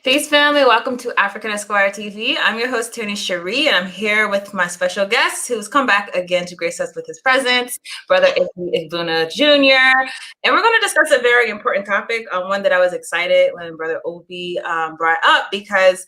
Peace, family. Welcome to African Esquire TV. I'm your host, Tony Cherie, and I'm here with my special guest who's come back again to grace us with his presence, Brother Egbuna Jr. And we're going to discuss a very important topic, one that I was excited when Brother Obi brought up, because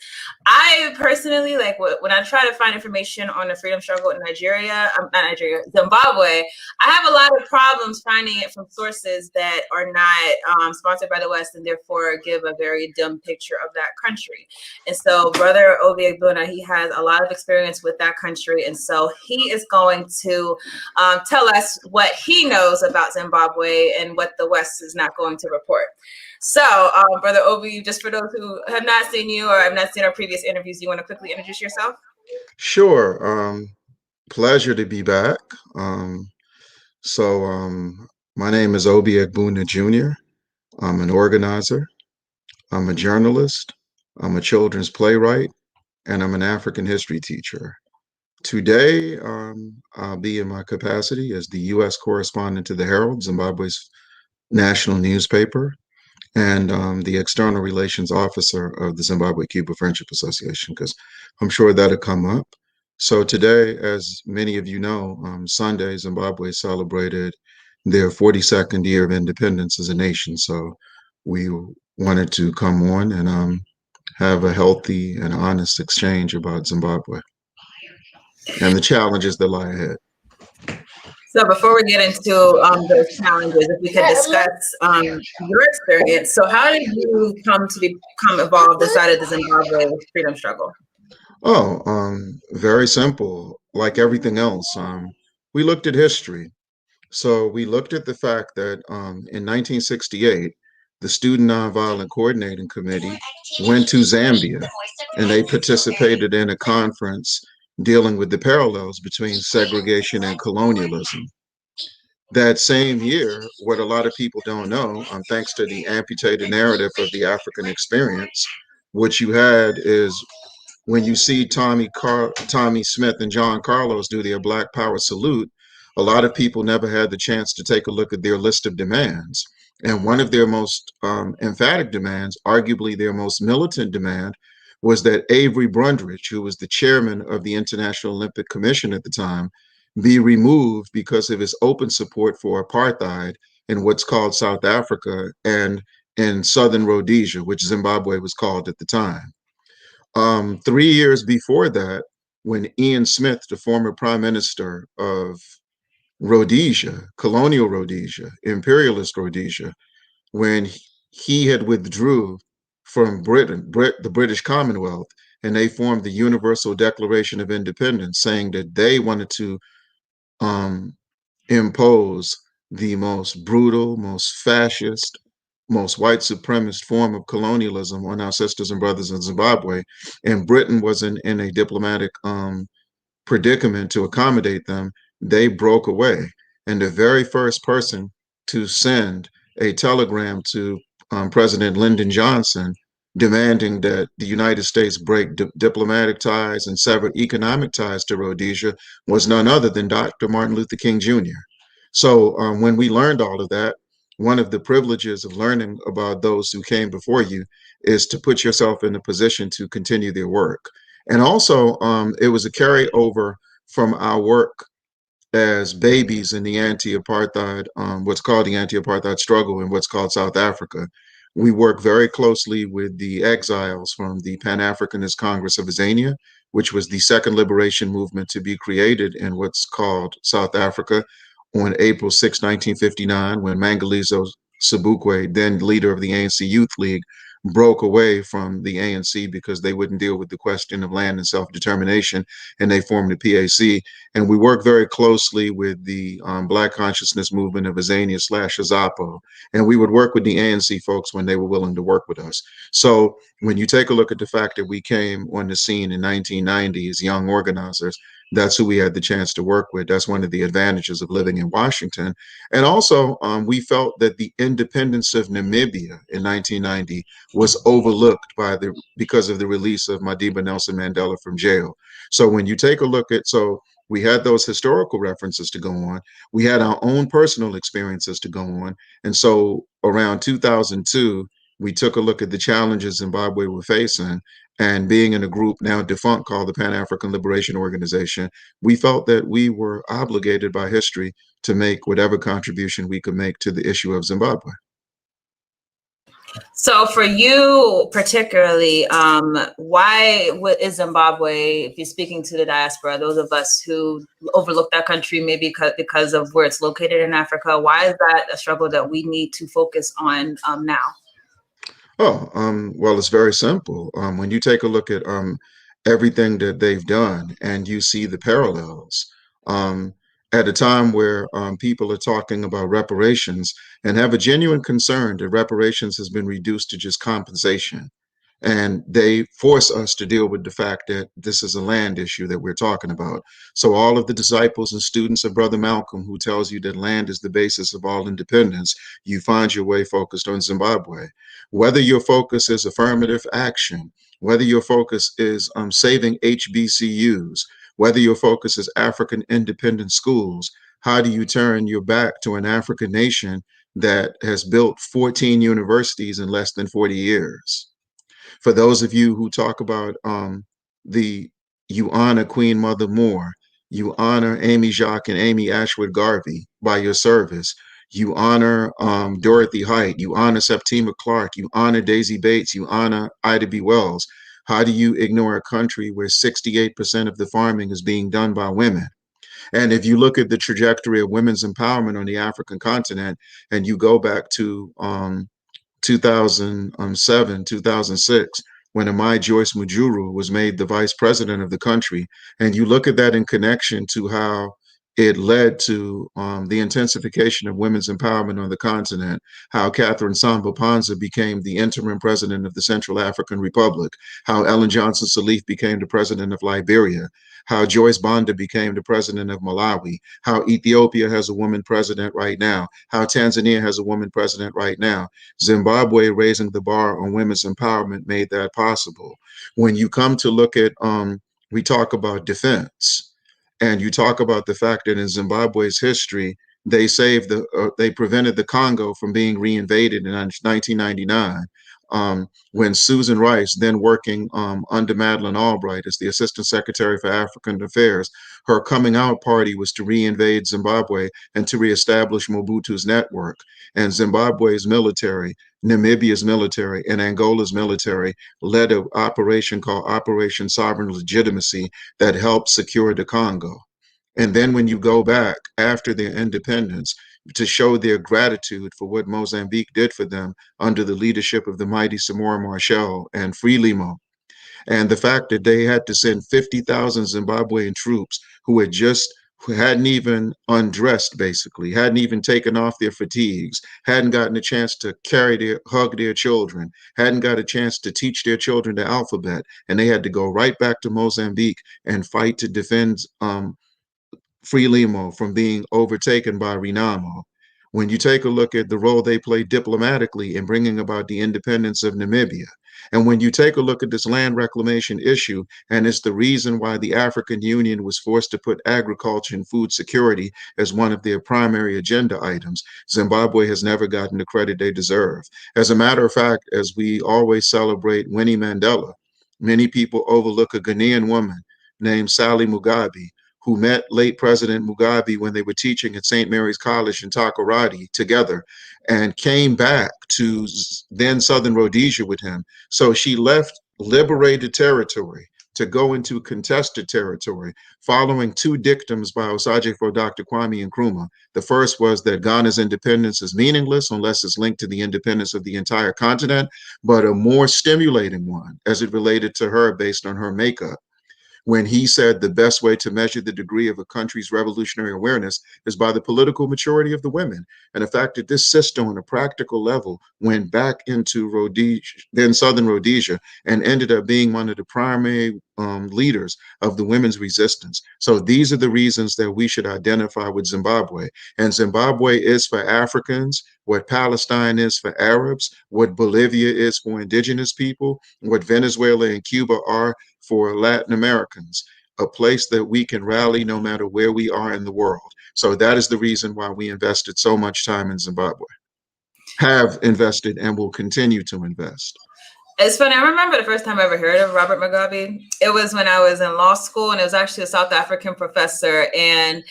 I personally, like when I try to find information on the freedom struggle in Zimbabwe, I have a lot of problems finding it from sources that are not sponsored by the West and therefore give a very dim picture of that country. And so Brother Obi Egbuna, he has a lot of experience with that country. And so he is going to tell us what he knows about Zimbabwe and what the West is not going to report. So Brother Obi, just for those who have not seen you or have not seen our previous interviews, do you want to quickly introduce yourself? Sure. Pleasure to be back. My name is Obi Egbuna Jr. I'm an organizer. I'm a journalist. I'm a children's playwright, and I'm an African history teacher. Today, I'll be in my capacity as the U.S. correspondent to the Herald, Zimbabwe's national newspaper, and the external relations officer of the Zimbabwe-Cuba Friendship Association, because I'm sure that'll come up. So today, as many of you know, Sunday, Zimbabwe celebrated their 42nd year of independence as a nation. So we wanted to come on and have a healthy and honest exchange about Zimbabwe and the challenges that lie ahead. So before we get into those challenges, if we could discuss your experience. So how did you come to become involved inside of the Zimbabwe freedom struggle? Very simple. Like everything else, we looked at history. So we looked at the fact that in 1968, the Student Nonviolent Coordinating Committee went to Zambia and they participated in a conference dealing with the parallels between segregation and colonialism. That same year, what a lot of people don't know, thanks to the amputated narrative of the African experience, what you had is when you see Tommy Smith and John Carlos do their Black Power salute, a lot of people never had the chance to take a look at their list of demands. And one of their most emphatic demands, arguably their most militant demand, was that Avery Brundage, who was the chairman of the International Olympic Commission at the time, be removed because of his open support for apartheid in what's called South Africa and in Southern Rhodesia, which Zimbabwe was called at the time. 3 years before that, when Ian Smith, the former prime minister of Rhodesia, colonial Rhodesia, imperialist Rhodesia, when he had withdrew from the British Commonwealth, and they formed the Universal Declaration of Independence, saying that they wanted to impose the most brutal, most fascist, most white supremacist form of colonialism on our sisters and brothers in Zimbabwe. And Britain wasn't in a diplomatic predicament to accommodate them. They broke away. And the very first person to send a telegram to President Lyndon Johnson demanding that the United States break diplomatic ties and sever economic ties to Rhodesia was none other than Dr. Martin Luther King Jr. So when we learned all of that, one of the privileges of learning about those who came before you is to put yourself in a position to continue their work. And also, it was a carryover from our work as babies in the anti-apartheid, what's called the anti-apartheid struggle in what's called South Africa. We work very closely with the exiles from the Pan-Africanist Congress of Azania, which was the second liberation movement to be created in what's called South Africa on April 6, 1959, when Mangalizo Sobukwe, then leader of the ANC Youth League, broke away from the ANC because they wouldn't deal with the question of land and self-determination, and they formed the PAC. And we work very closely with the Black Consciousness Movement of Azania / Azapo, and we would work with the ANC folks when they were willing to work with us. So when you take a look at the fact that we came on the scene in 1990 as young organizers, that's who we had the chance to work with. That's one of the advantages of living in Washington. And also, we felt that the independence of Namibia in 1990 was overlooked because of the release of Madiba Nelson Mandela from jail. So when you take a look at, so we had those historical references to go on. We had our own personal experiences to go on. And so around 2002, we took a look at the challenges Zimbabwe were facing, and being in a group now defunct called the Pan-African Liberation Organization, we felt that we were obligated by history to make whatever contribution we could make to the issue of Zimbabwe. So for you particularly, why is Zimbabwe, if you're speaking to the diaspora, those of us who overlook that country maybe because of where it's located in Africa, why is that a struggle that we need to focus on now? Oh, well, it's very simple. When you take a look at everything that they've done and you see the parallels, um, at a time where people are talking about reparations and have a genuine concern that reparations has been reduced to just compensation. And they force us to deal with the fact that this is a land issue that we're talking about. So all of the disciples and students of Brother Malcolm, who tells you that land is the basis of all independence, you find your way focused on Zimbabwe. Whether your focus is affirmative action, whether your focus is saving HBCUs, whether your focus is African independent schools, how do you turn your back to an African nation that has built 14 universities in less than 40 years? For those of you who talk about the you honor Queen Mother Moore, you honor Amy Jacques and Amy Ashwood Garvey by your service. You honor Dorothy Height, you honor Septima Clark, you honor Daisy Bates, you honor Ida B. Wells. How do you ignore a country where 68% of the farming is being done by women? And if you look at the trajectory of women's empowerment on the African continent, and you go back to 2007, 2006, when Amai Joyce Mujuru was made the vice president of the country. And you look at that in connection to how it led to the intensification of women's empowerment on the continent, how Catherine Samba Panza became the interim president of the Central African Republic, how Ellen Johnson Sirleaf became the president of Liberia, how Joyce Banda became the president of Malawi, how Ethiopia has a woman president right now, how Tanzania has a woman president right now. Zimbabwe raising the bar on women's empowerment made that possible. When you come to look at, we talk about defense, and you talk about the fact that in Zimbabwe's history, they prevented the Congo from being reinvaded in 1999. When Susan Rice, then working under Madeleine Albright as the Assistant Secretary for African Affairs, her coming out party was to reinvade Zimbabwe and to reestablish Mobutu's network. And Zimbabwe's military, Namibia's military, and Angola's military led an operation called Operation Sovereign Legitimacy that helped secure the Congo. And then when you go back after their independence to show their gratitude for what Mozambique did for them under the leadership of the mighty Samora Machel and Frelimo, and the fact that they had to send 50,000 Zimbabwean troops who hadn't even undressed, basically, hadn't even taken off their fatigues, hadn't gotten a chance to hug their children, hadn't got a chance to teach their children the alphabet, and they had to go right back to Mozambique and fight to defend Frelimo from being overtaken by Renamo. When you take a look at the role they played diplomatically in bringing about the independence of Namibia, and when you take a look at this land reclamation issue, and it's the reason why the African Union was forced to put agriculture and food security as one of their primary agenda items, Zimbabwe has never gotten the credit they deserve. As a matter of fact, as we always celebrate Winnie Mandela, many people overlook a Ghanaian woman named Sally Mugabe, who met late President Mugabe when they were teaching at St. Mary's College in Takoradi together, and came back to then Southern Rhodesia with him. So she left liberated territory to go into contested territory, following two dictums by Osagyefo Dr. Kwame Nkrumah. The first was that Ghana's independence is meaningless unless it's linked to the independence of the entire continent, but a more stimulating one as it related to her based on her makeup, when he said the best way to measure the degree of a country's revolutionary awareness is by the political maturity of the women. And the fact that this system on a practical level went back into Rhodesia, then Southern Rhodesia, and ended up being one of the primary leaders of the women's resistance. So these are the reasons that we should identify with Zimbabwe. And Zimbabwe is for Africans what Palestine is for Arabs, what Bolivia is for indigenous people, what Venezuela and Cuba are for Latin Americans, a place that we can rally no matter where we are in the world. So that is the reason why we invested so much time in Zimbabwe. have invested and will continue to invest. It's funny. I remember the first time I ever heard of Robert Mugabe. It was when I was in law school, and it was actually a South African professor. And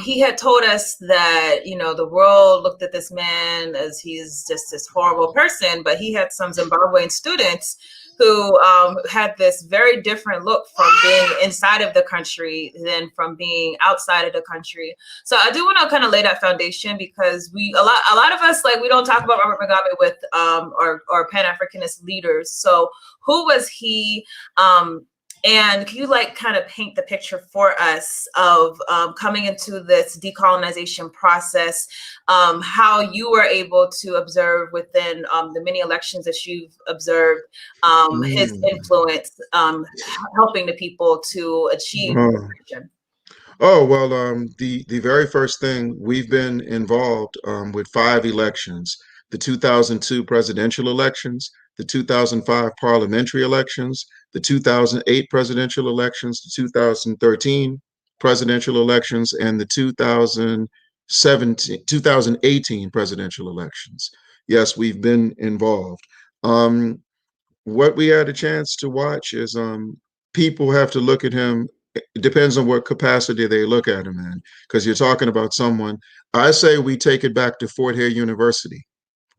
he had told us that, you know, the world looked at this man as he's just this horrible person, but he had some Zimbabwean students who had this very different look from being inside of the country than from being outside of the country. So I do want to kind of lay that foundation, because a lot of us, like, we don't talk about Robert Mugabe with or Pan-Africanist leaders. So who was he? And can you, like, kind of paint the picture for us of coming into this decolonization process, how you were able to observe within the many elections that you've observed, his Mm. influence, helping the people to achieve Oh. liberation? Oh, well, the very first thing, we've been involved with 5 elections: the 2002 presidential elections, the 2005 parliamentary elections, the 2008 presidential elections, the 2013 presidential elections, and the 2018 presidential elections. Yes, we've been involved. Um, what we had a chance to watch is people have to look at him. It depends on what capacity they look at him in, because you're talking about someone. I say we take it back to Fort Hare University,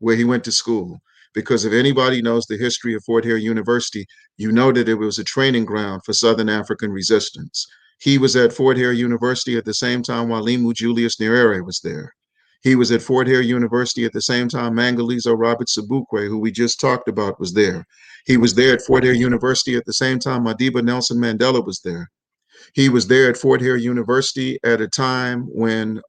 where he went to school, because if anybody knows the history of Fort Hare University, you know that it was a training ground for Southern African resistance. He was at Fort Hare University at the same time Walimu Julius Nyerere was there. He was at Fort Hare University at the same time Mangalizo Robert Sobukwe, who we just talked about, was there. He was there at Fort Hare University at the same time Madiba Nelson Mandela was there. He was there at Fort Hare University at a time when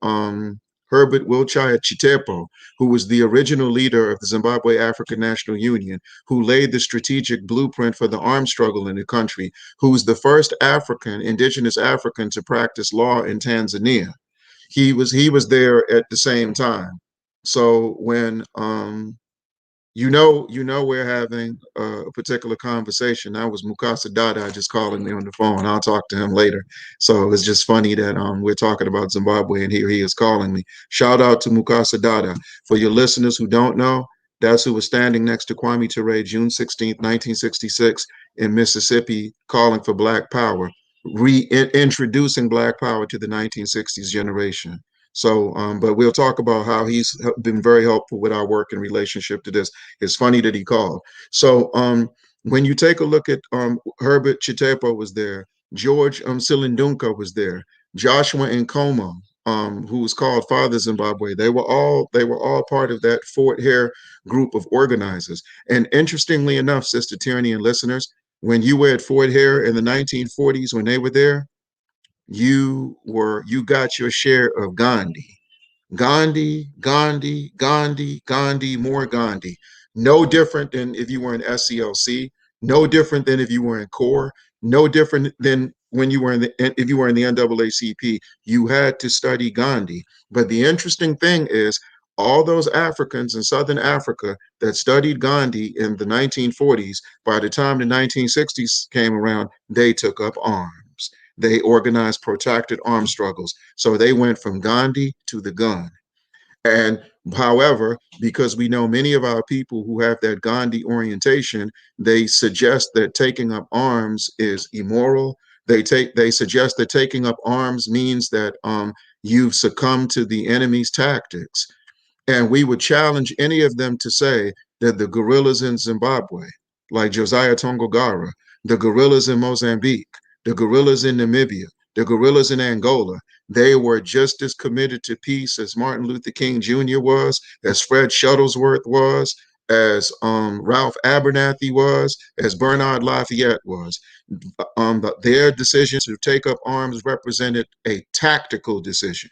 Herbert Wiltshire Chitepo, who was the original leader of the Zimbabwe African National Union, who laid the strategic blueprint for the armed struggle in the country, who was the first African, indigenous African, to practice law in Tanzania. He was there at the same time. So when we're having a particular conversation. That was Mukasa Dada just calling me on the phone. I'll talk to him later. So it's just funny that we're talking about Zimbabwe and here he is calling me. Shout out to Mukasa Dada. For your listeners who don't know, that's who was standing next to Kwame Ture June 16th, 1966 in Mississippi, calling for Black Power, reintroducing Black Power to the 1960s generation. So, but we'll talk about how he's been very helpful with our work in relationship to this. It's funny that he called. So when you take a look at Herbert Chitepo was there, George Silindunka was there, Joshua Nkomo, who was called Father Zimbabwe. They were all part of that Fort Hare group of organizers. And interestingly enough, Sister Tyranny and listeners, when you were at Fort Hare in the 1940s, when they were there, you got your share of Gandhi. Gandhi, Gandhi, Gandhi, Gandhi, more Gandhi. No different than if you were in SCLC, no different than if you were in CORE, no different than when you were if you were in the NAACP. You had to study Gandhi. But the interesting thing is, all those Africans in Southern Africa that studied Gandhi in the 1940s, by the time the 1960s came around, they took up arms. They organized protracted armed struggles. So they went from Gandhi to the gun. And however, because we know many of our people who have that Gandhi orientation, they suggest that taking up arms is immoral. They suggest that taking up arms means that you've succumbed to the enemy's tactics. And we would challenge any of them to say that the guerrillas in Zimbabwe, like Josiah Tongogara, the guerrillas in Mozambique, the guerrillas in Namibia, the guerrillas in Angola, they were just as committed to peace as Martin Luther King Jr. was, as Fred Shuttlesworth was, as Ralph Abernathy was, as Bernard Lafayette was. Their decision to take up arms represented a tactical decision.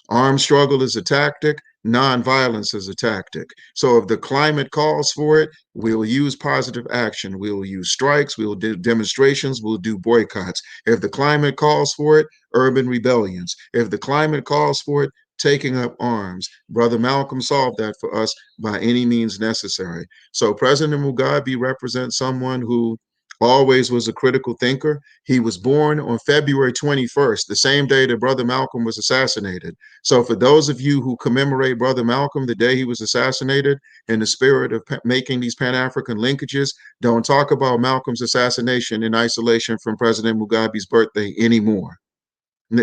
Armed struggle is a tactic. Nonviolence is a tactic. So if the climate calls for it, we'll use positive action. We'll use strikes. We'll do demonstrations. We'll do boycotts. If the climate calls for it, urban rebellions. If the climate calls for it, taking up arms. Brother Malcolm solved that for us by any means necessary. So President Mugabe represents someone who always was a critical thinker. He was born on February 21st, the same day that Brother Malcolm was assassinated. So for those of you who commemorate Brother Malcolm the day he was assassinated, in the spirit of making these Pan-African linkages, don't talk about Malcolm's assassination in isolation from President Mugabe's birthday anymore,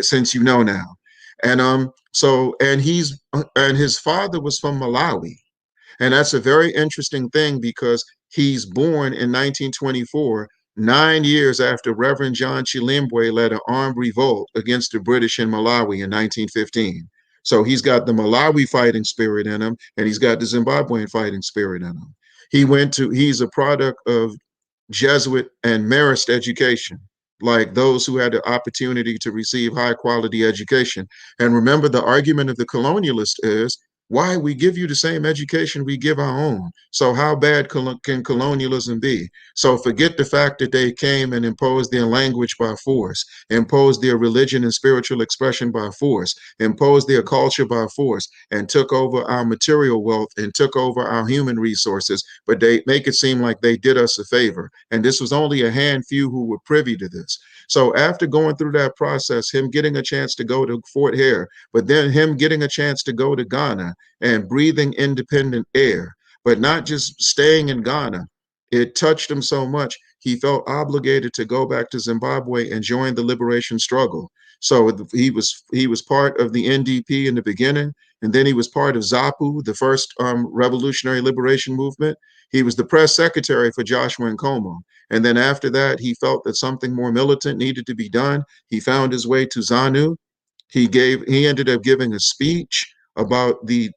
since you know now. And his father was from Malawi. And that's a very interesting thing because he's born in 1924, 9 years after Reverend John Chilembwe led an armed revolt against the British in Malawi in 1915. So he's got the Malawi fighting spirit in him, and he's got the Zimbabwean fighting spirit in him. He's a product of Jesuit and Marist education, like those who had the opportunity to receive high quality education. And remember, the argument of the colonialist is, why we give you the same education we give our own? So how bad can colonialism be? So forget the fact that they came and imposed their language by force, imposed their religion and spiritual expression by force, imposed their culture by force, and took over our material wealth and took over our human resources. But they make it seem like they did us a favor. And this was only a handful who were privy to this. So after going through that process, him getting a chance to go to Fort Hare, but then him getting a chance to go to Ghana and breathing independent air, but not just staying in Ghana. It touched him so much, he felt obligated to go back to Zimbabwe and join the liberation struggle. So he was part of the NDP in the beginning, and then he was part of ZAPU, the first revolutionary liberation movement. He was the press secretary for Joshua Nkomo. And then after that, he felt that something more militant needed to be done. He found his way to ZANU. He ended up giving a speech about the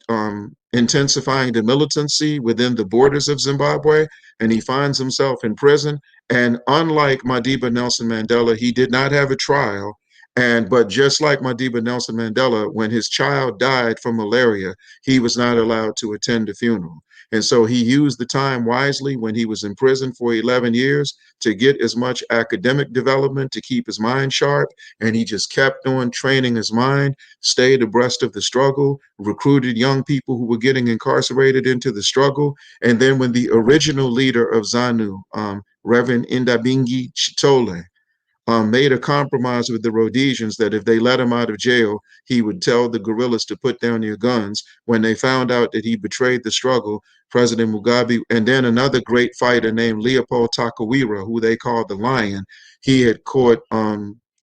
intensifying the militancy within the borders of Zimbabwe, and he finds himself in prison. And unlike Madiba Nelson Mandela, he did not have a trial. But just like Madiba Nelson Mandela, when his child died from malaria, he was not allowed to attend the funeral. And so he used the time wisely when he was in prison for 11 years to get as much academic development to keep his mind sharp. And he just kept on training his mind, stayed abreast of the struggle, recruited young people who were getting incarcerated into the struggle. And then when the original leader of ZANU, Reverend Indabingi Chitole, made a compromise with the Rhodesians that if they let him out of jail, he would tell the guerrillas to put down their guns. When they found out that he betrayed the struggle, President Mugabe, and then another great fighter named Leopold Takawira, who they called the Lion, he had caught,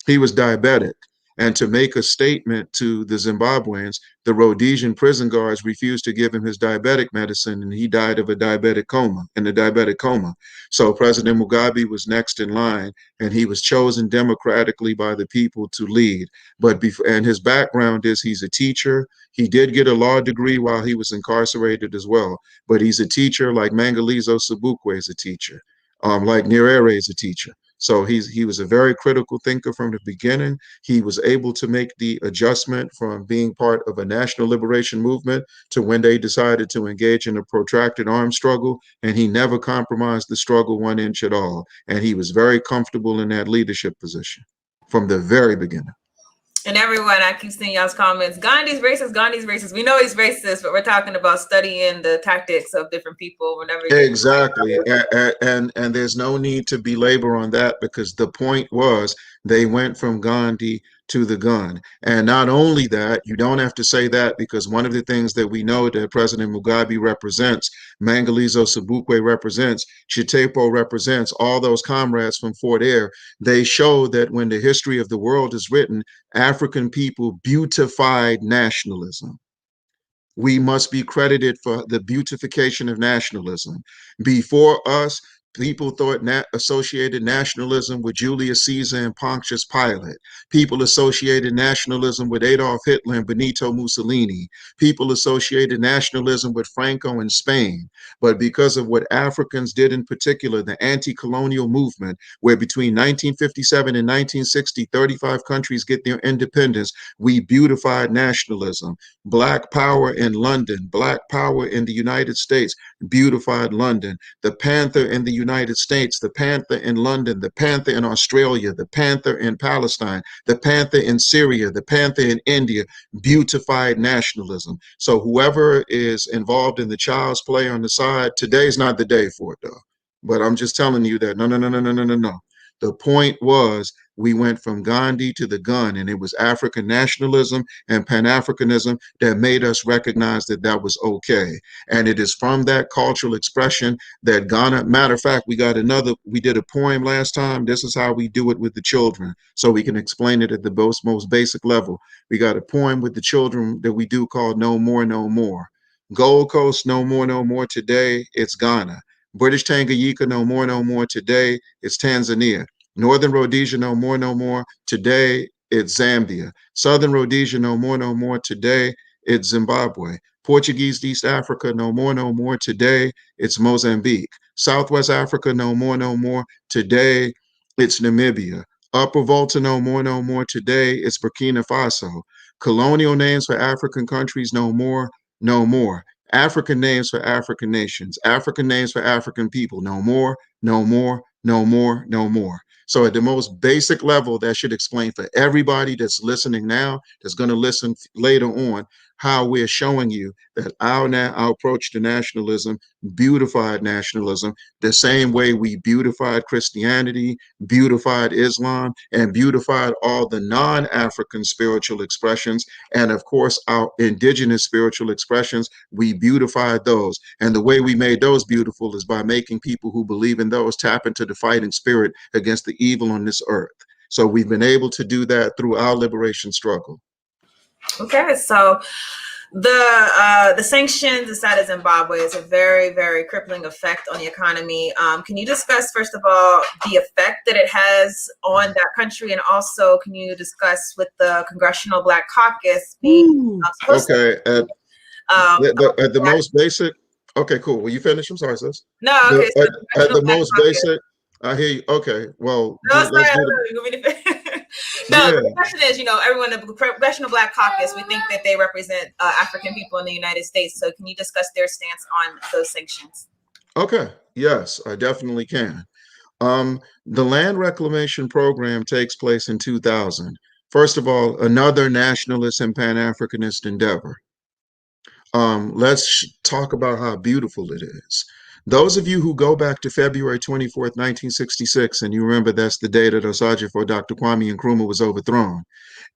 he was diabetic. And to make a statement to the Zimbabweans, the Rhodesian prison guards refused to give him his diabetic medicine, and he died of a diabetic coma, in a diabetic coma. So President Mugabe was next in line, and he was chosen democratically by the people to lead. And his background is he's a teacher. He did get a law degree while he was incarcerated as well, but he's a teacher like Mangalizo Sabukwe is a teacher, like Nyerere is a teacher. So he was a very critical thinker from the beginning. He was able to make the adjustment from being part of a national liberation movement to when they decided to engage in a protracted armed struggle, and he never compromised the struggle 1 inch at all. And he was very comfortable in that leadership position from the very beginning. And everyone, I keep seeing y'all's comments. Gandhi's racist. Gandhi's racist. We know he's racist, but we're talking about studying the tactics of different people. Whenever exactly, and there's no need to belabor on that because the point was they went from Gandhi to the gun. And not only that, you don't have to say that because one of the things that we know that President Mugabe represents, Mangalizo Sabukwe represents, Chitepo represents, all those comrades from Fort Hare, they show that when the history of the world is written, African people beautified nationalism. We must be credited for the beautification of nationalism. Before us, people thought associated nationalism with Julius Caesar and Pontius Pilate. People associated nationalism with Adolf Hitler and Benito Mussolini. People associated nationalism with Franco in Spain. But because of what Africans did in particular, the anti-colonial movement, where between 1957 and 1960, 35 countries get their independence, we beautified nationalism. Black power in London, Black power in the United States, beautified London. The Panther in the United States, the Panther in London, the Panther in Australia, the Panther in Palestine, the Panther in Syria, the Panther in India, beautified nationalism. So whoever is involved in the child's play on the side, today's not the day for it though. But I'm just telling you that no. The point was we went from Gandhi to the gun, and it was African nationalism and Pan-Africanism that made us recognize that that was okay. And it is from that cultural expression that Ghana, matter of fact, we did a poem last time. This is how we do it with the children, so we can explain it at the most basic level. We got a poem with the children that we do called No More, No More. Gold Coast, no more, no more today, it's Ghana. British Tanganyika, no more, no more today, it's Tanzania. Northern Rhodesia, no more, no more today, it's Zambia. Southern Rhodesia, no more, no more today, it's Zimbabwe. Portuguese East Africa, no more today, it's Mozambique. Southwest Africa, no more today, it's Namibia. Upper Volta, no more today, it's Burkina Faso. Colonial names for African countries, no more, no more. African names for African nations, African names for African people, no more, no more, no more, no more. So at the most basic level, that should explain for everybody that's listening now, that's going to listen later on, how we're showing you that our approach to nationalism, beautified nationalism, the same way we beautified Christianity, beautified Islam, and beautified all the non-African spiritual expressions, and of course our indigenous spiritual expressions, we beautified those. And the way we made those beautiful is by making people who believe in those tap into the fighting spirit against the evil on this earth. So we've been able to do that through our liberation struggle. Okay, so the sanctions inside of Zimbabwe is a very, very crippling effect on the economy. Can you discuss, first of all, the effect that it has on that country, and also can you discuss with the Congressional Black Caucus being supposed okay to at the most basic. Okay, cool. Will you finish? I'm sorry, sis. no, okay, so the At Congressional the Black most Caucus. basic, I hear you. Okay, well, No, sorry, let's I do don't the. know. You want me to finish? No, Yeah. the question is, everyone, the Congressional Black Caucus, we think that they represent African people in the United States. So can you discuss their stance on those sanctions? Okay. Yes, I definitely can. The land reclamation program takes place in 2000. First of all, another nationalist and Pan-Africanist endeavor. Let's talk about how beautiful it is. Those of you who go back to February 24th, 1966, and you remember that's the day that Osagyefo Dr. Kwame Nkrumah was overthrown,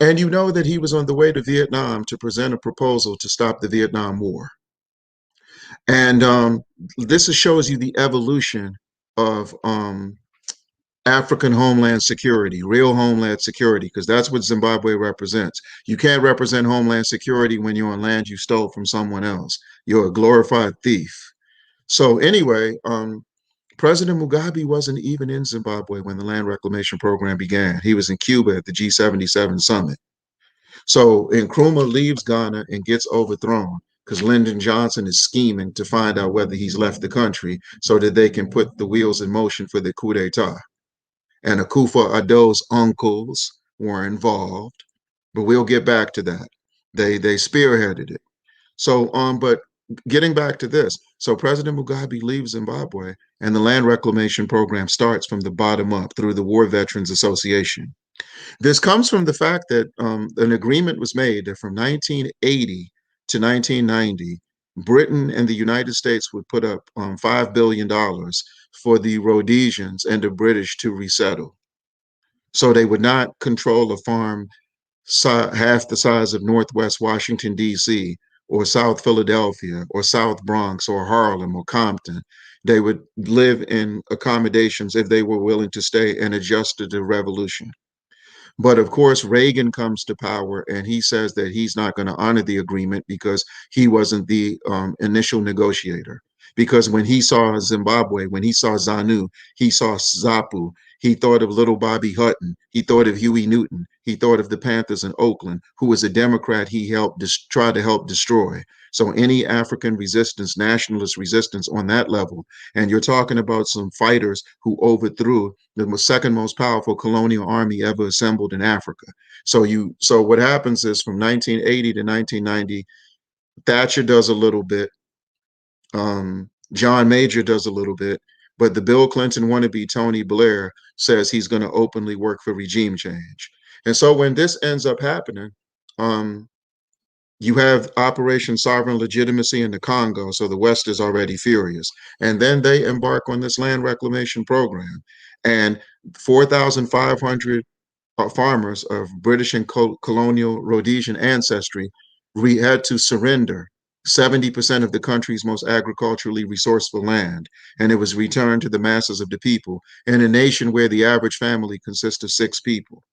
and you know that he was on the way to Vietnam to present a proposal to stop the Vietnam War. And this shows you the evolution of African homeland security, real homeland security, because that's what Zimbabwe represents. You can't represent homeland security when you're on land you stole from someone else. You're a glorified thief. So anyway, President Mugabe wasn't even in Zimbabwe when the land reclamation program began. He was in Cuba at the G77 summit. So Nkrumah leaves Ghana and gets overthrown because Lyndon Johnson is scheming to find out whether he's left the country so that they can put the wheels in motion for the coup d'etat. And Akufo-Addo's uncles were involved, but we'll get back to that. They spearheaded it. So, but getting back to this, so President Mugabe leaves Zimbabwe, and the land reclamation program starts from the bottom up through the War Veterans Association. This comes from the fact that an agreement was made that from 1980 to 1990, Britain and the United States would put up $5 billion for the Rhodesians and the British to resettle. So they would not control a farm half the size of Northwest Washington, D.C., or South Philadelphia, or South Bronx, or Harlem, or Compton. They would live in accommodations if they were willing to stay and adjust to the revolution. But of course, Reagan comes to power and he says that he's not going to honor the agreement because he wasn't the initial negotiator. Because when he saw Zimbabwe, when he saw ZANU, he saw ZAPU, he thought of little Bobby Hutton, he thought of Huey Newton, he thought of the Panthers in Oakland, who was a Democrat he helped try to help destroy. So any African resistance, nationalist resistance on that level, and you're talking about some fighters who overthrew the second most powerful colonial army ever assembled in Africa. So what happens is from 1980 to 1990, Thatcher does a little bit, John Major does a little bit, but the Bill Clinton wannabe Tony Blair says he's going to openly work for regime change. And so when this ends up happening, um, You have Operation Sovereign Legitimacy in the Congo, so the West is already furious. And then they embark on this land reclamation program. And 4,500 farmers of British and colonial Rhodesian ancestry had to surrender 70% of the country's most agriculturally resourceful land, and it was returned to the masses of the people in a nation where the average family consists of 6 people.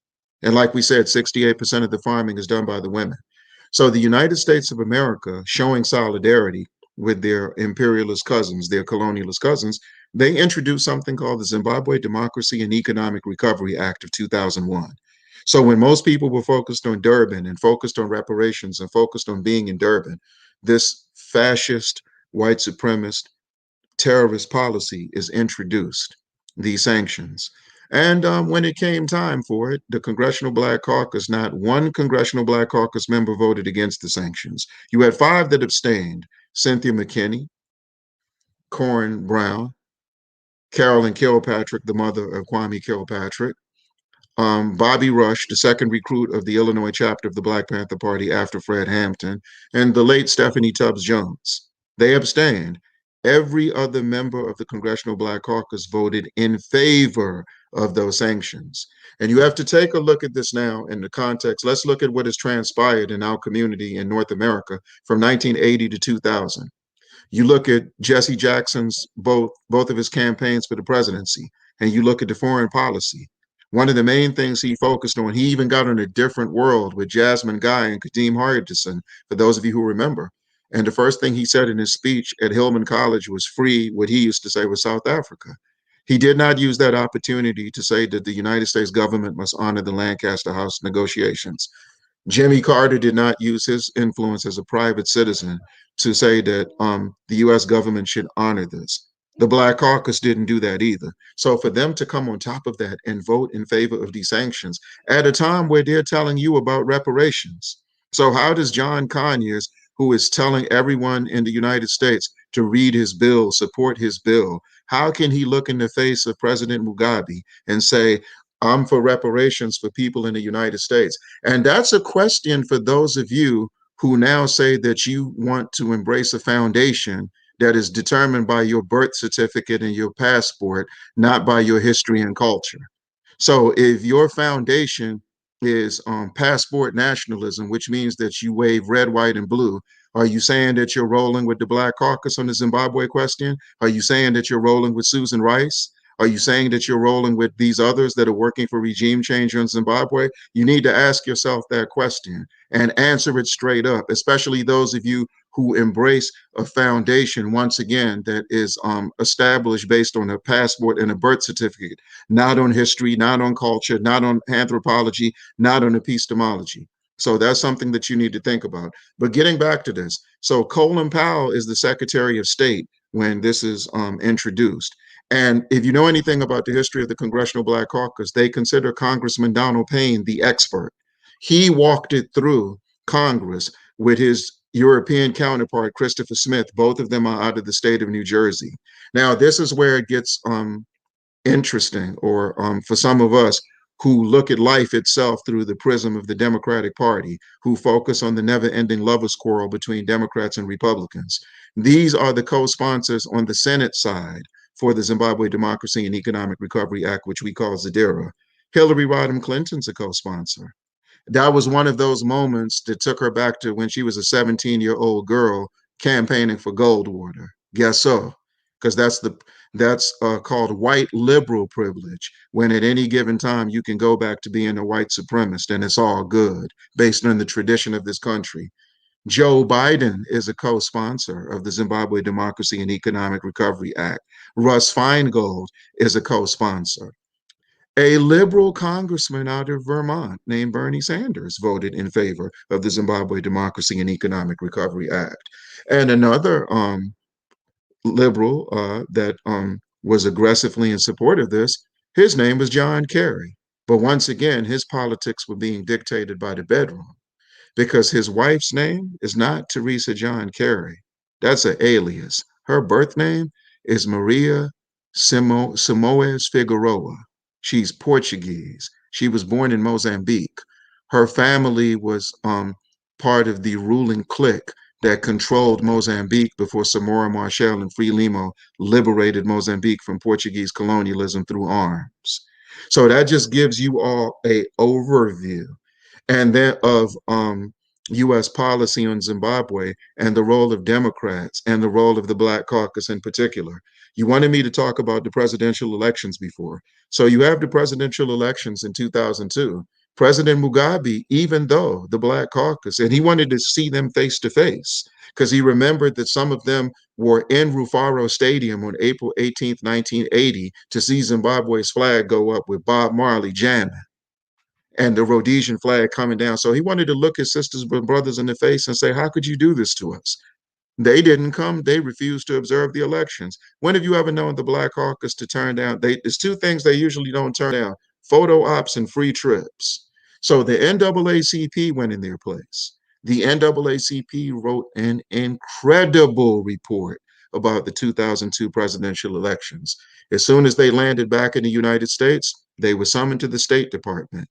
And like we said, 68% of the farming is done by the women. So the United States of America, showing solidarity with their imperialist cousins, their colonialist cousins, they introduced something called the Zimbabwe Democracy and Economic Recovery Act of 2001. So when most people were focused on Durban and focused on reparations and focused on being in Durban, this fascist, white supremacist, terrorist policy is introduced, these sanctions. And when it came time for it, the Congressional Black Caucus, not one Congressional Black Caucus member voted against the sanctions. You had 5 that abstained: Cynthia McKinney, Corrine Brown, Carolyn Kilpatrick, the mother of Kwame Kilpatrick, Bobby Rush, the second recruit of the Illinois chapter of the Black Panther Party after Fred Hampton, and the late Stephanie Tubbs Jones. They abstained. Every other member of the Congressional Black Caucus voted in favor of those sanctions. And you have to take a look at this now in the context. Let's look at what has transpired in our community in North America from 1980 to 2000. You look at Jesse Jackson's both of his campaigns for the presidency, and you look at the foreign policy. One of the main things he focused on, he even got on A Different World with Jasmine Guy and Kadeem Hardison, for those of you who remember. And the first thing he said in his speech at Hillman College was free what he used to say was South Africa. He did not use that opportunity to say that the United States government must honor the Lancaster House negotiations. Jimmy Carter did not use his influence as a private citizen to say that the US government should honor this. The Black Caucus didn't do that either. So for them to come on top of that and vote in favor of these sanctions at a time where they're telling you about reparations. So how does John Conyers, who is telling everyone in the United States to read his bill, support his bill, how can he look in the face of President Mugabe and say, I'm for reparations for people in the United States? And that's a question for those of you who now say that you want to embrace a foundation that is determined by your birth certificate and your passport, not by your history and culture. So if your foundation is passport nationalism, which means that you wave red, white, and blue, are you saying that you're rolling with the Black Caucus on the Zimbabwe question? Are you saying that you're rolling with Susan Rice? Are you saying that you're rolling with these others that are working for regime change in Zimbabwe? You need to ask yourself that question and answer it straight up, especially those of you who embrace a foundation, once again, that is established based on a passport and a birth certificate, not on history, not on culture, not on anthropology, not on epistemology. So that's something that you need to think about. But getting back to this, so Colin Powell is the Secretary of State when this is introduced. And if you know anything about the history of the Congressional Black Caucus, they consider Congressman Donald Payne the expert. He walked it through Congress with his European counterpart, Christopher Smith. Both of them are out of the state of New Jersey. Now, this is where it gets interesting, or for some of us who look at life itself through the prism of the Democratic Party, who focus on the never-ending lovers' quarrel between Democrats and Republicans. These are the co-sponsors on the Senate side for the Zimbabwe Democracy and Economic Recovery Act, which we call ZEDERA. Hillary Rodham Clinton's a co-sponsor. That was one of those moments that took her back to when she was a 17-year-old girl campaigning for Goldwater. Guess so, because that's called white liberal privilege, when at any given time you can go back to being a white supremacist and it's all good based on the tradition of this country. Joe Biden is a co-sponsor of the Zimbabwe Democracy and Economic Recovery Act. Russ Feingold is a co-sponsor. A liberal congressman out of Vermont named Bernie Sanders voted in favor of the Zimbabwe Democracy and Economic Recovery Act. And another liberal that was aggressively in support of this, his name was John Kerry. But once again, his politics were being dictated by the bedroom, because his wife's name is not Teresa John Kerry. That's an alias. Her birth name is Maria Simoes Figueroa. She's Portuguese. She was born in Mozambique. Her family was part of the ruling clique that controlled Mozambique before Samora Machel and Frelimo liberated Mozambique from Portuguese colonialism through arms. So that just gives you all a overview and then of U.S. policy on Zimbabwe and the role of Democrats and the role of the Black Caucus in particular. You wanted me to talk about the presidential elections before. So you have the presidential elections in 2002. President Mugabe, even though the Black Caucus, and he wanted to see them face to face because he remembered that some of them were in Rufaro Stadium on April 18th, 1980, to see Zimbabwe's flag go up with Bob Marley jamming and the Rhodesian flag coming down. So he wanted to look his sisters and brothers in the face and say, how could you do this to us? They didn't come. They refused to observe the elections. When have you ever known the Black Caucus to turn down? There's two things they usually don't turn down: photo ops and free trips. So the NAACP went in their place. The NAACP wrote an incredible report about the 2002 presidential elections. As soon as they landed back in the United States, they were summoned to the State Department.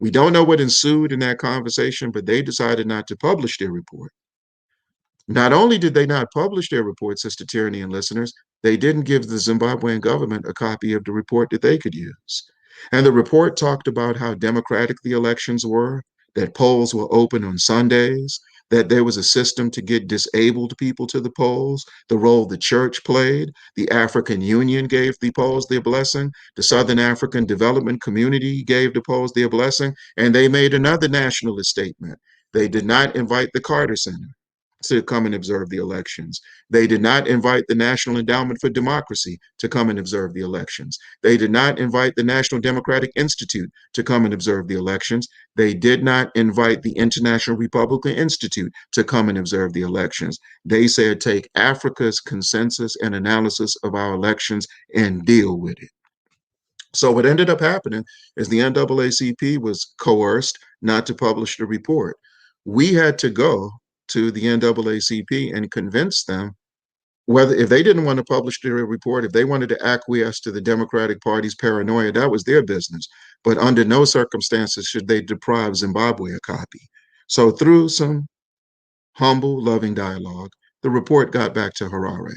We don't know what ensued in that conversation, but they decided not to publish their report. Not only did they not publish their report, Sister Tyranny and listeners, they didn't give the Zimbabwean government a copy of the report that they could use. And the report talked about how democratic the elections were, that polls were open on Sundays, that there was a system to get disabled people to the polls, the role the church played, the African Union gave the polls their blessing, the Southern African Development Community gave the polls their blessing, and they made another nationalist statement. They did not invite the Carter Center to come and observe the elections. They did not invite the National Endowment for Democracy to come and observe the elections. They did not invite the National Democratic Institute to come and observe the elections. They did not invite the International Republican Institute to come and observe the elections. They said, take Africa's consensus and analysis of our elections and deal with it. So what ended up happening is the NAACP was coerced not to publish the report. We had to go to the NAACP and convince them whether if they didn't want to publish their report, if they wanted to acquiesce to the Democratic Party's paranoia, that was their business. But under no circumstances should they deprive Zimbabwe a copy. So through some humble, loving dialogue, the report got back to Harare.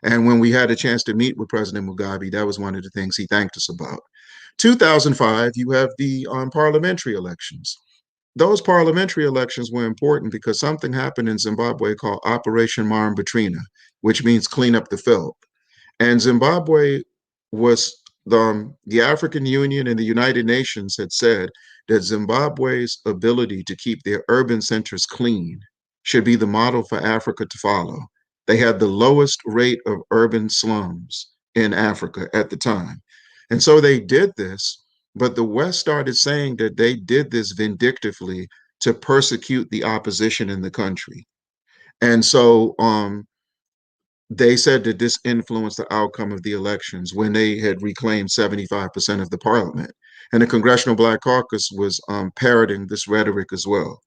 And when we had a chance to meet with President Mugabe, that was one of the things he thanked us about. 2005, you have the parliamentary elections. Those parliamentary elections were important because something happened in Zimbabwe called Operation Marambatrina, which means clean up the filth. And Zimbabwe was the African Union and the United Nations had said that Zimbabwe's ability to keep their urban centers clean should be the model for Africa to follow. They had the lowest rate of urban slums in Africa at the time. And so they did this, but the West started saying that they did this vindictively to persecute the opposition in the country. And so they said that this influenced the outcome of the elections when they had reclaimed 75% of the parliament. And the Congressional Black Caucus was parroting this rhetoric as well.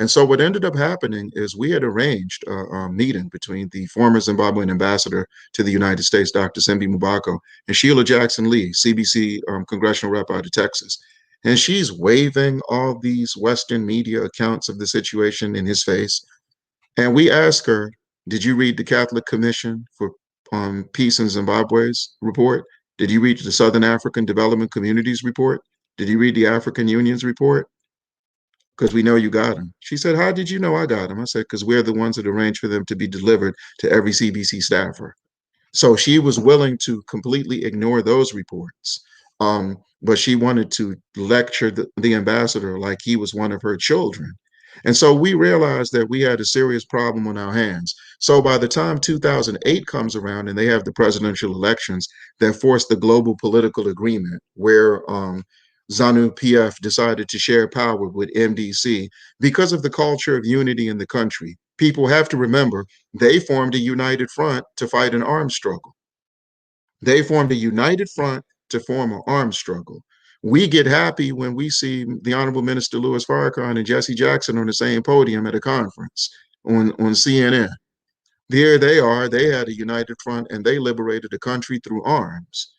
And so what ended up happening is we had arranged a meeting between the former Zimbabwean ambassador to the United States, Dr. Simbi Mubako, and Sheila Jackson Lee, CBC congressional rep out of Texas. And she's waving all these Western media accounts of the situation in his face. And we asked her, did you read the Catholic Commission for Peace in Zimbabwe's report? Did you read the Southern African Development Community's report? Did you read the African Union's report? Because we know you got them. She said, how did you know I got them? I said, because we're the ones that arranged for them to be delivered to every CBC staffer. So she was willing to completely ignore those reports. But she wanted to lecture the ambassador like he was one of her children. And so we realized that we had a serious problem on our hands. So by the time 2008 comes around and they have the presidential elections that forced the global political agreement where ZANU PF decided to share power with MDC because of the culture of unity in the country. People have to remember they formed a united front to fight an arms struggle. They formed a united front to form an arms struggle. We get happy when we see the Honorable Minister Louis Farrakhan and Jesse Jackson on the same podium at a conference on CNN. There they are. They had a united front and they liberated the country through arms.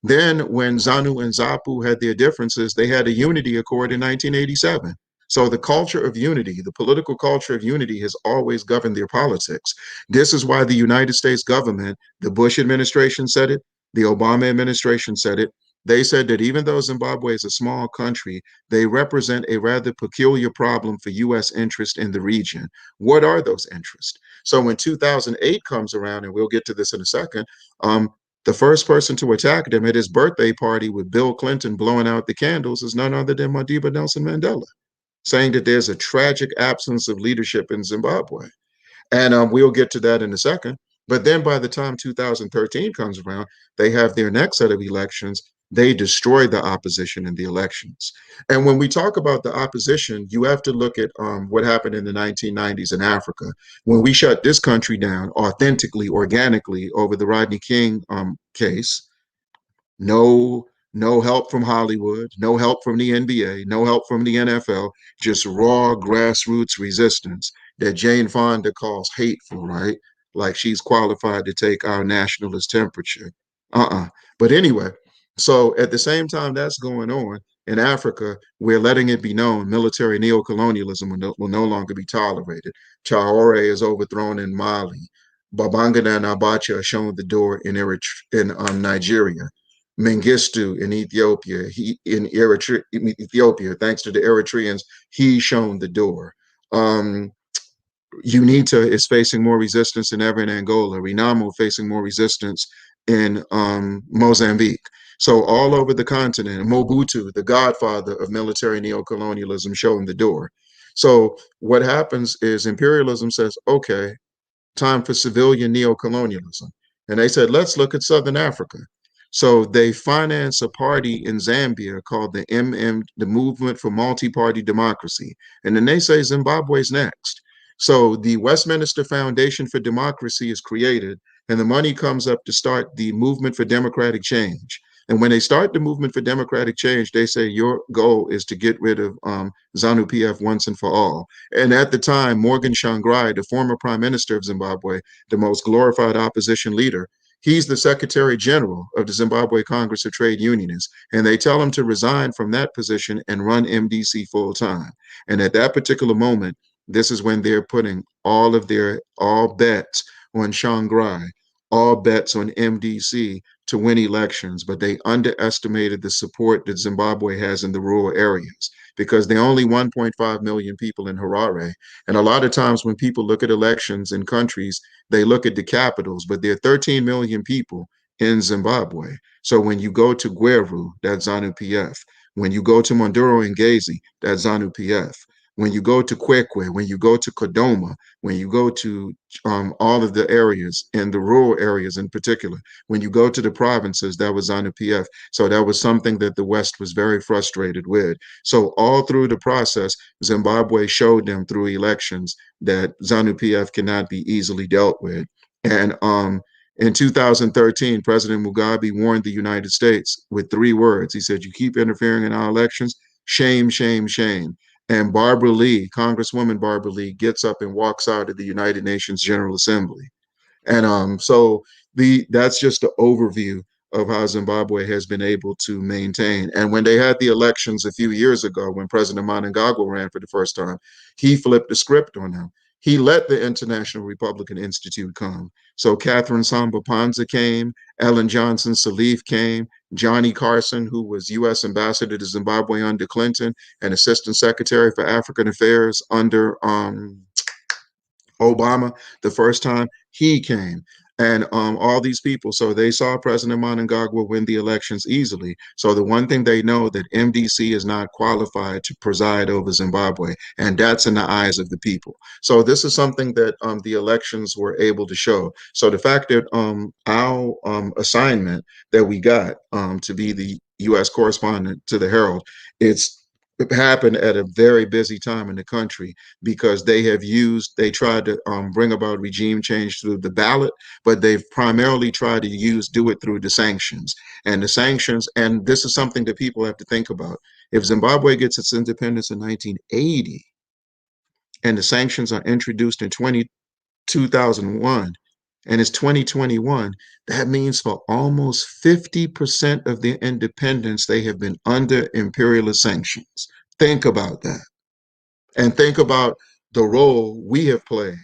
Then when ZANU and ZAPU had their differences, they had a unity accord in 1987. So the culture of unity, the political culture of unity has always governed their politics. This is why the United States government, the Bush administration said it, the Obama administration said it. They said that even though Zimbabwe is a small country, they represent a rather peculiar problem for U.S. interest in the region. What are those interests? So when 2008 comes around, and we'll get to this in a second, the first person to attack them at his birthday party with Bill Clinton blowing out the candles is none other than Madiba Nelson Mandela, saying that there's a tragic absence of leadership in Zimbabwe. And we'll get to that in a second. But then by the time 2013 comes around, they have their next set of elections. They destroy the opposition in the elections. And when we talk about the opposition, you have to look at what happened in the 1990s in Africa. When we shut this country down authentically, organically over the Rodney King case, no, no help from Hollywood, no help from the NBA, no help from the NFL, just raw grassroots resistance that Jane Fonda calls hateful, right? Like she's qualified to take our nationalist temperature. Uh-uh. But anyway, so at the same time that's going on in Africa, we're letting it be known military neocolonialism will no longer be tolerated. Traore is overthrown in Mali. Babangida and Abacha are shown the door in Nigeria. Mengistu in Ethiopia, Ethiopia, thanks to the Eritreans, he's shown the door. UNITA is facing more resistance than ever in Angola. Renamo facing more resistance in Mozambique. So all over the continent, Mobutu, the godfather of military neocolonialism, showing the door. So what happens is imperialism says, okay, time for civilian neocolonialism. And they said, let's look at Southern Africa. So they finance a party in Zambia called the Movement for Multi-Party Democracy. And then they say Zimbabwe's next. So the Westminster Foundation for Democracy is created, and the money comes up to start the Movement for Democratic Change. And when they start the Movement for Democratic Change, they say your goal is to get rid of ZANU PF once and for all. And at the time, Morgan Tsvangirai, the former prime minister of Zimbabwe, the most glorified opposition leader, he's the secretary general of the Zimbabwe Congress of Trade Unionists. And they tell him to resign from that position and run MDC full time. And at that particular moment, this is when they're putting all bets on Tsvangirai, all bets on MDC to win elections, but they underestimated the support that Zimbabwe has in the rural areas because there are only 1.5 million people in Harare. And a lot of times when people look at elections in countries, they look at the capitals, but there are 13 million people in Zimbabwe. So when you go to Gweru, that's ZANU PF. When you go to Monduro and Ngezi, that's ZANU PF. When you go to Kwekwe, when you go to Kodoma, when you go to all of the areas and the rural areas in particular, when you go to the provinces, that was ZANU PF. So that was something that the West was very frustrated with. So all through the process, Zimbabwe showed them through elections that ZANU PF cannot be easily dealt with. And in 2013, President Mugabe warned the United States with 3 words. He said, you keep interfering in our elections, shame, shame, shame. And Barbara Lee, Congresswoman Barbara Lee, gets up and walks out of the United Nations General Assembly. And so that's just the overview of how Zimbabwe has been able to maintain. And when they had the elections a few years ago, when President Mnangagwa ran for the first time, he flipped the script on them. He let the International Republican Institute come. So Catherine Samba Panza came, Ellen Johnson Sirleaf came, Johnny Carson, who was U.S. ambassador to Zimbabwe under Clinton and assistant secretary for African affairs under Obama the first time, he came. And all these people, so they saw President Mnangagwa win the elections easily. So the one thing they know that MDC is not qualified to preside over Zimbabwe, and that's in the eyes of the people. So this is something that the elections were able to show. So the fact that our assignment that we got to be the U.S. correspondent to the Herald, it happened at a very busy time in the country because they tried to bring about regime change through the ballot, but they've primarily tried to do it through the sanctions. And the sanctions, and this is something that people have to think about. If Zimbabwe gets its independence in 1980 and the sanctions are introduced in 2001 and it's 2021, that means for almost 50% of their independence, they have been under imperialist sanctions. Think about that. And think about the role we have played,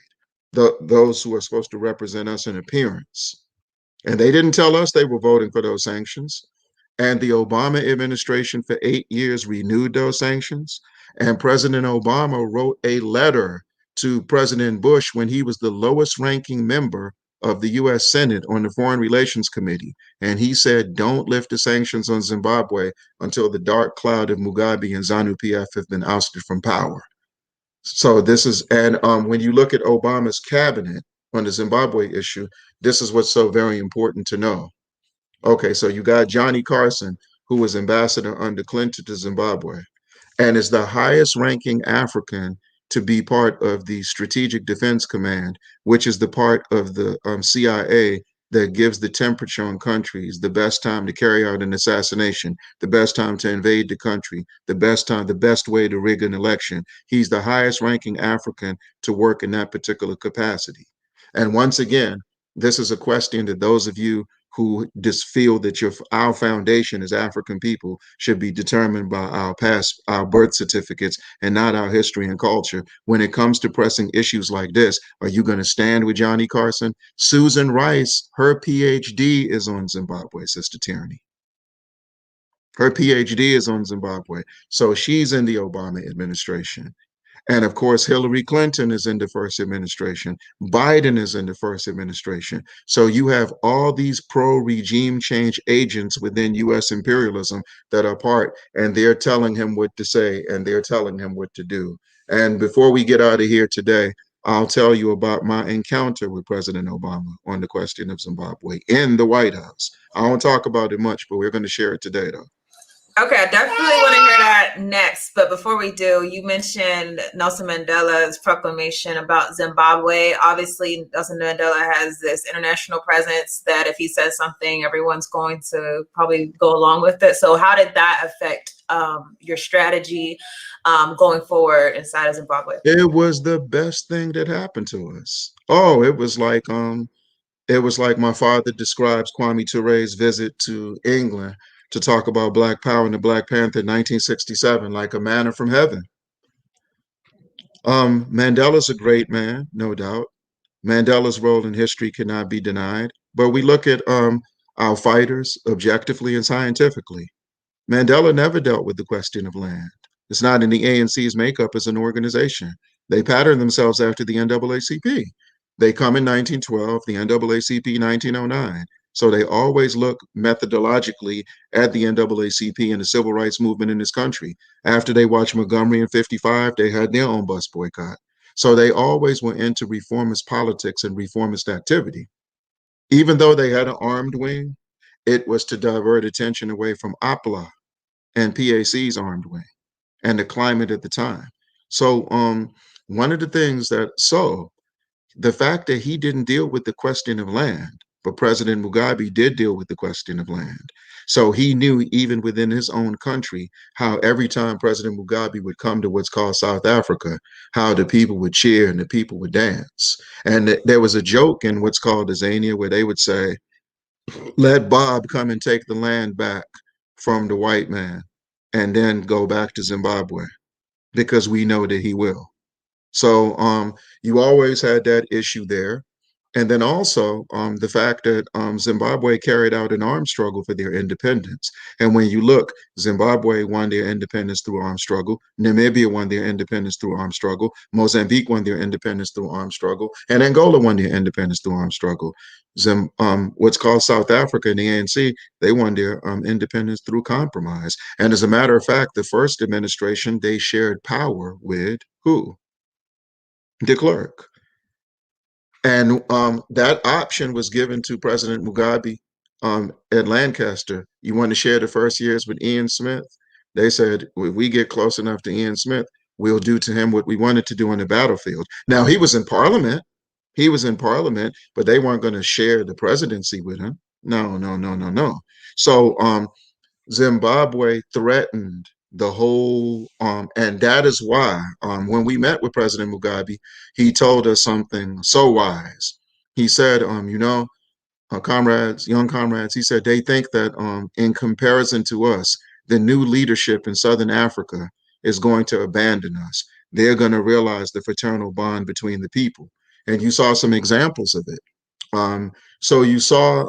those who are supposed to represent us in appearance. And they didn't tell us they were voting for those sanctions. And the Obama administration for 8 years renewed those sanctions. And President Obama wrote a letter to President Bush when he was the lowest ranking member of the US Senate on the Foreign Relations Committee. And he said, don't lift the sanctions on Zimbabwe until the dark cloud of Mugabe and ZANU PF have been ousted from power. So this is, and when you look at Obama's cabinet on the Zimbabwe issue, this is what's so very important to know. Okay, so you got Johnny Carson, who was ambassador under Clinton to Zimbabwe and is the highest ranking African to be part of the Strategic Defense Command, which is the part of the CIA that gives the temperature on countries, the best time to carry out an assassination, the best time to invade the country, the best time, the best way to rig an election. He's the highest ranking African to work in that particular capacity. And once again, this is a question that those of you who just feel that our foundation as African people should be determined by our past, our birth certificates, and not our history and culture. When it comes to pressing issues like this, are you going to stand with Johnny Carson? Susan Rice, her PhD is on Zimbabwe, Sister Tyranny. Her PhD is on Zimbabwe. So she's in the Obama administration. And of course, Hillary Clinton is in the first administration. Biden is in the first administration. So you have all these pro-regime change agents within US imperialism that are part, and they're telling him what to say and they're telling him what to do. And before we get out of here today, I'll tell you about my encounter with President Obama on the question of Zimbabwe in the White House. I won't talk about it much, but we're going to share it today, though. Okay, I definitely want to hear that next. But before we do, you mentioned Nelson Mandela's proclamation about Zimbabwe. Obviously, Nelson Mandela has this international presence that if he says something, everyone's going to probably go along with it. So how did that affect your strategy going forward inside of Zimbabwe? It was the best thing that happened to us. Oh, it was like my father describes Kwame Toure's visit to England to talk about Black Power and the Black Panther in 1967, like a manna from heaven. Mandela's a great man, no doubt. Mandela's role in history cannot be denied. But we look at our fighters objectively and scientifically. Mandela never dealt with the question of land. It's not in the ANC's makeup as an organization. They pattern themselves after the NAACP. They come in 1912, the NAACP 1909. So they always look methodologically at the NAACP and the civil rights movement in this country. After they watched Montgomery in 55, they had their own bus boycott. So they always were into reformist politics and reformist activity. Even though they had an armed wing, it was to divert attention away from APLA and PAC's armed wing and the climate at the time. So one of the things the fact that he didn't deal with the question of land, but President Mugabe did deal with the question of land. So he knew even within his own country how every time President Mugabe would come to what's called South Africa, how the people would cheer and the people would dance. And there was a joke in what's called Azania where they would say, let Bob come and take the land back from the white man and then go back to Zimbabwe because we know that he will. So you always had that issue there. And then also the fact that Zimbabwe carried out an armed struggle for their independence. And when you look, Zimbabwe won their independence through armed struggle. Namibia won their independence through armed struggle. Mozambique won their independence through armed struggle. And Angola won their independence through armed struggle. What's called South Africa and the ANC, they won their independence through compromise. And as a matter of fact, the first administration, they shared power with who? De Klerk. And that option was given to President Mugabe at Lancaster. You want to share the first years with Ian Smith? They said, if we get close enough to Ian Smith, we'll do to him what we wanted to do on the battlefield. Now, he was in Parliament. He was in Parliament, but they weren't going to share the presidency with him. No, no, no, no, no. So Zimbabwe threatened the whole, and that is why when we met with President Mugabe, he told us something so wise. He said, comrades, young comrades, he said, they think that in comparison to us, the new leadership in Southern Africa is going to abandon us. they're going to realize the fraternal bond between the people. And you saw some examples of it. So you saw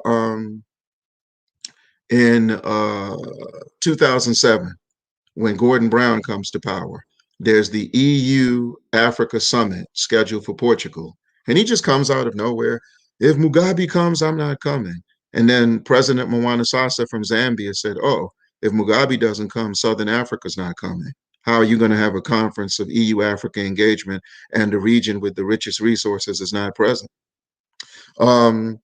in 2007, when Gordon Brown comes to power, there's the EU Africa summit scheduled for Portugal. And he just comes out of nowhere. If Mugabe comes, I'm not coming. And then President Mwana Sasa from Zambia said, oh, if Mugabe doesn't come, Southern Africa's not coming. How are you going to have a conference of EU Africa engagement and the region with the richest resources is not present? Um,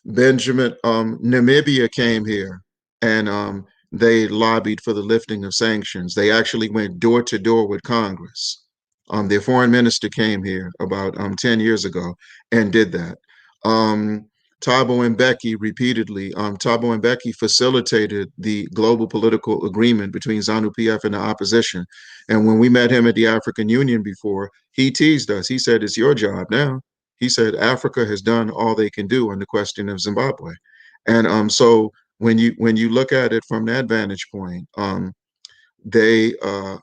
Namibia came here and they lobbied for the lifting of sanctions. They actually went door to door with Congress. Their foreign minister came here about 10 years ago and did that. Um, Thabo Mbeki repeatedly, Thabo Mbeki facilitated the global political agreement between ZANU-PF and the opposition. And when we met him at the African Union before, he teased us. He said, it's your job now. He said Africa has done all they can do on the question of Zimbabwe, and so when you look at it from that vantage point, they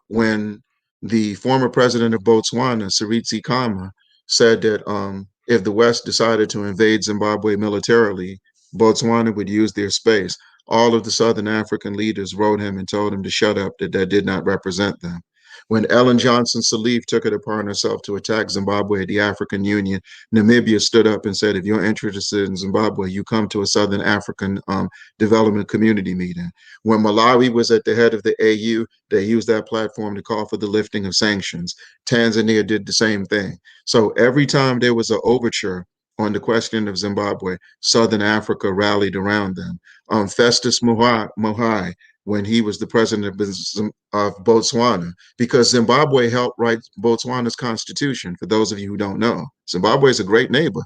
when the former president of Botswana, Saritsi Khama, said that if the West decided to invade Zimbabwe militarily, Botswana would use their space. All of the Southern African leaders wrote him and told him to shut up, that that did not represent them. When Ellen Johnson Sirleaf took it upon herself to attack Zimbabwe at the African Union, Namibia stood up and said, if you're interested in Zimbabwe, you come to a Southern African development community meeting. When Malawi was at the head of the AU, they used that platform to call for the lifting of sanctions. Tanzania did the same thing. So every time there was an overture on the question of Zimbabwe, Southern Africa rallied around them. Festus Mohai, when he was the president of Botswana, because Zimbabwe helped write Botswana's constitution. For those of you who don't know, Zimbabwe is a great neighbor.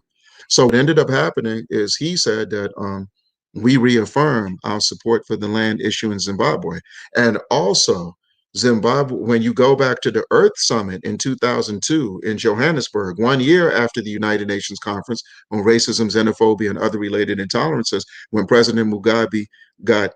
So what ended up happening is he said that we reaffirm our support for the land issue in Zimbabwe. And also, Zimbabwe, when you go back to the Earth Summit in 2002 in Johannesburg, 1 year after the United Nations Conference on Racism, Xenophobia, and Other Related Intolerances, when President Mugabe got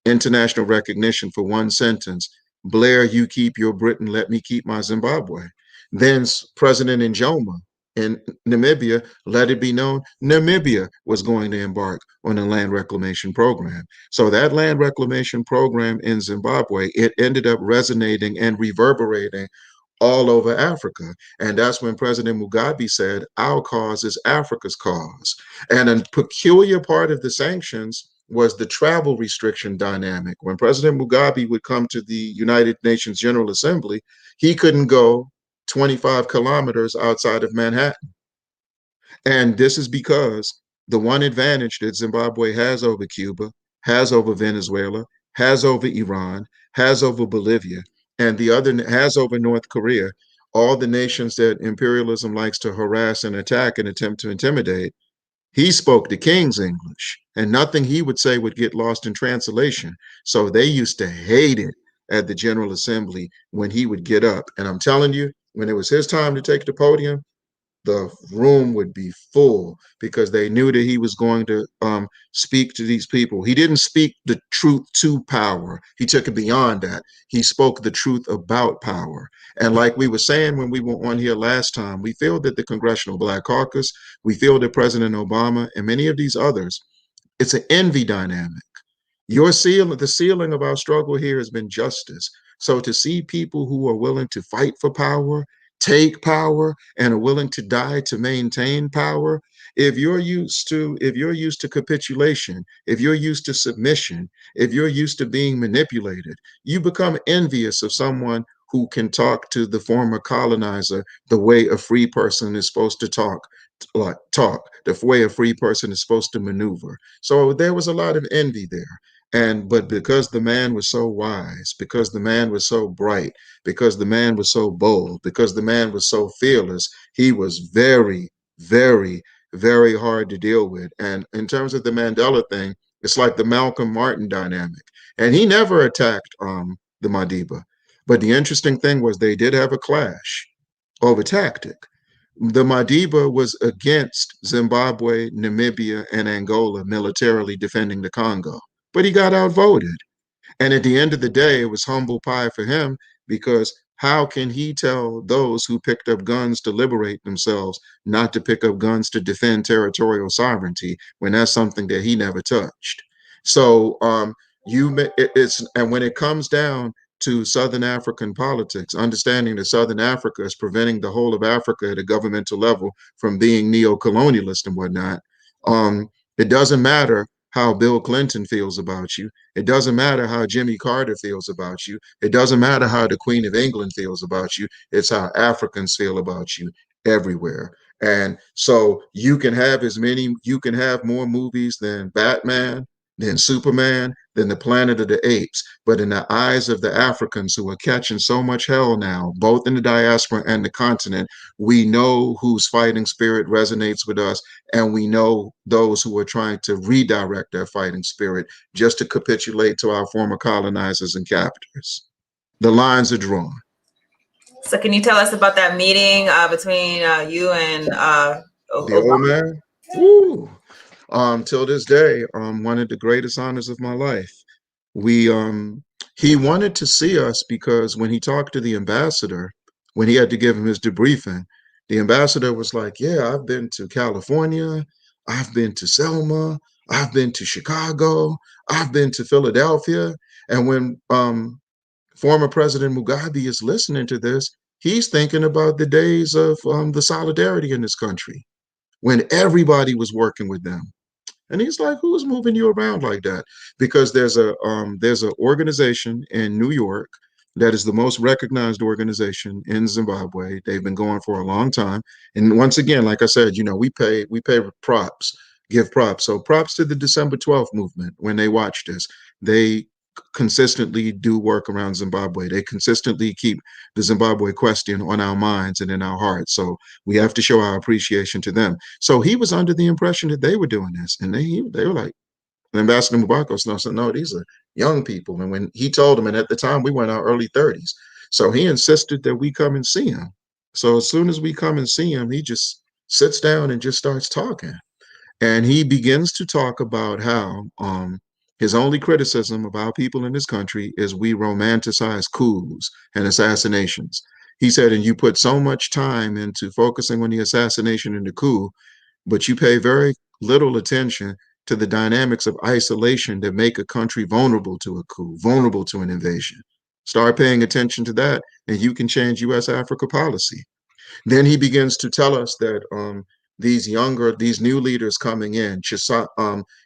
international recognition for one sentence, Blair, you keep your Britain, let me keep my Zimbabwe. Then President Njoma in Namibia let it be known Namibia was going to embark on a land reclamation program. So that land reclamation program in Zimbabwe, it ended up resonating and reverberating all over Africa. And that's when President Mugabe said, our cause is Africa's cause. And a peculiar part of the sanctions was the travel restriction dynamic. When President Mugabe would come to the United Nations General Assembly, he couldn't go 25 kilometers outside of Manhattan. And this is because the one advantage that Zimbabwe has over Cuba, has over Venezuela, has over Iran, has over Bolivia, and the other has over North Korea, all the nations that imperialism likes to harass and attack and attempt to intimidate. He spoke the king's English, and nothing he would say would get lost in translation. So they used to hate it at the General Assembly when he would get up. And I'm telling you, when it was his time to take the podium, the room would be full because they knew that he was going to speak to these people. He didn't speak the truth to power. He took it beyond that. He spoke the truth about power. And like we were saying when we were on here last time, we feel that the Congressional Black Caucus, we feel that President Obama and many of these others, it's an envy dynamic. The ceiling of our struggle here has been justice. So to see people who are willing to fight for power, take power, and are willing to die to maintain power, if you're used to capitulation, if you're used to submission, if you're used to being manipulated, you become envious of someone who can talk to the former colonizer the way a free person is supposed to the way a free person is supposed to maneuver. So there was a lot of envy there. But because the man was so wise, because the man was so bright, because the man was so bold, because the man was so fearless, he was very, very, very hard to deal with. And in terms of the Mandela thing, it's like the Malcolm Martin dynamic. And he never attacked the Madiba. But the interesting thing was they did have a clash over tactic. The Madiba was against Zimbabwe, Namibia, and Angola militarily defending the Congo, but he got outvoted. And at the end of the day, it was humble pie for him because how can he tell those who picked up guns to liberate themselves not to pick up guns to defend territorial sovereignty when that's something that he never touched? So it's and when it comes down to Southern African politics, understanding that Southern Africa is preventing the whole of Africa at a governmental level from being neo-colonialist and whatnot. It doesn't matter how Bill Clinton feels about you. It doesn't matter how Jimmy Carter feels about you. It doesn't matter how the Queen of England feels about you. It's how Africans feel about you everywhere. And so you can have more movies than Batman, than Superman, than the Planet of the Apes. But in the eyes of the Africans who are catching so much hell now, both in the diaspora and the continent, we know whose fighting spirit resonates with us, and we know those who are trying to redirect their fighting spirit just to capitulate to our former colonizers and captors. The lines are drawn. So can you tell us about that meeting between you and The old Obama? man? Woo! Till this day, one of the greatest honors of my life. We He wanted to see us because when he talked to the ambassador, when he had to give him his debriefing, the ambassador was like, "Yeah, I've been to California, I've been to Selma, I've been to Chicago, I've been to Philadelphia." And when former President Mugabe is listening to this, he's thinking about the days of the solidarity in this country when everybody was working with them. And he's like, "Who's moving you around like that?" Because there's an organization in New York that is the most recognized organization in Zimbabwe. They've been going for a long time. And once again, like I said, we pay props, give props. So props to the December 12th movement when they watch this. They consistently do work around Zimbabwe. They consistently keep the Zimbabwe question on our minds and in our hearts. So we have to show our appreciation to them. So he was under the impression that they were doing this, and they were like, Ambassador Mubako said, "No, these are young people." And when he told them, and at the time we were in our early 30s, so he insisted that we come and see him. So as soon as we come and see him, he just sits down and just starts talking. And he begins to talk about how his only criticism of our people in this country is we romanticize coups and assassinations. He said, and you put so much time into focusing on the assassination and the coup, but you pay very little attention to the dynamics of isolation that make a country vulnerable to a coup, vulnerable to an invasion. Start paying attention to that, and you can change U.S. Africa policy. Then he begins to tell us that these new leaders coming in,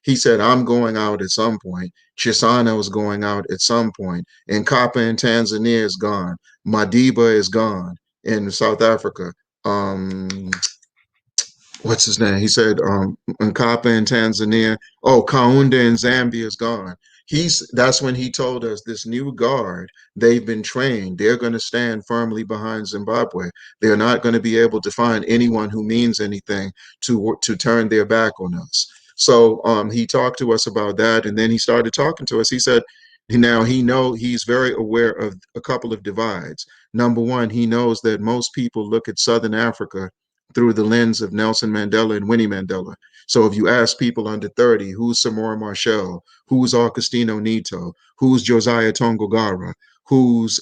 he said, "I'm going out at some point. Chisano is going out at some point. And Nkapa in Tanzania is gone. Madiba is gone in South Africa. Um, what's his name? He said, Nkapa in Tanzania. Oh, Kaunda in Zambia is gone." That's when he told us this new guard, they've been trained. They're going to stand firmly behind Zimbabwe. They're not going to be able to find anyone who means anything to turn their back on us. So he talked to us about that, and then he started talking to us. He said, now he's very aware of a couple of divides. Number one, he knows that most people look at Southern Africa through the lens of Nelson Mandela and Winnie Mandela. So if you ask people under 30, who's Samora Machel, who's Augustino Neto, who's Josiah Tongogara, who's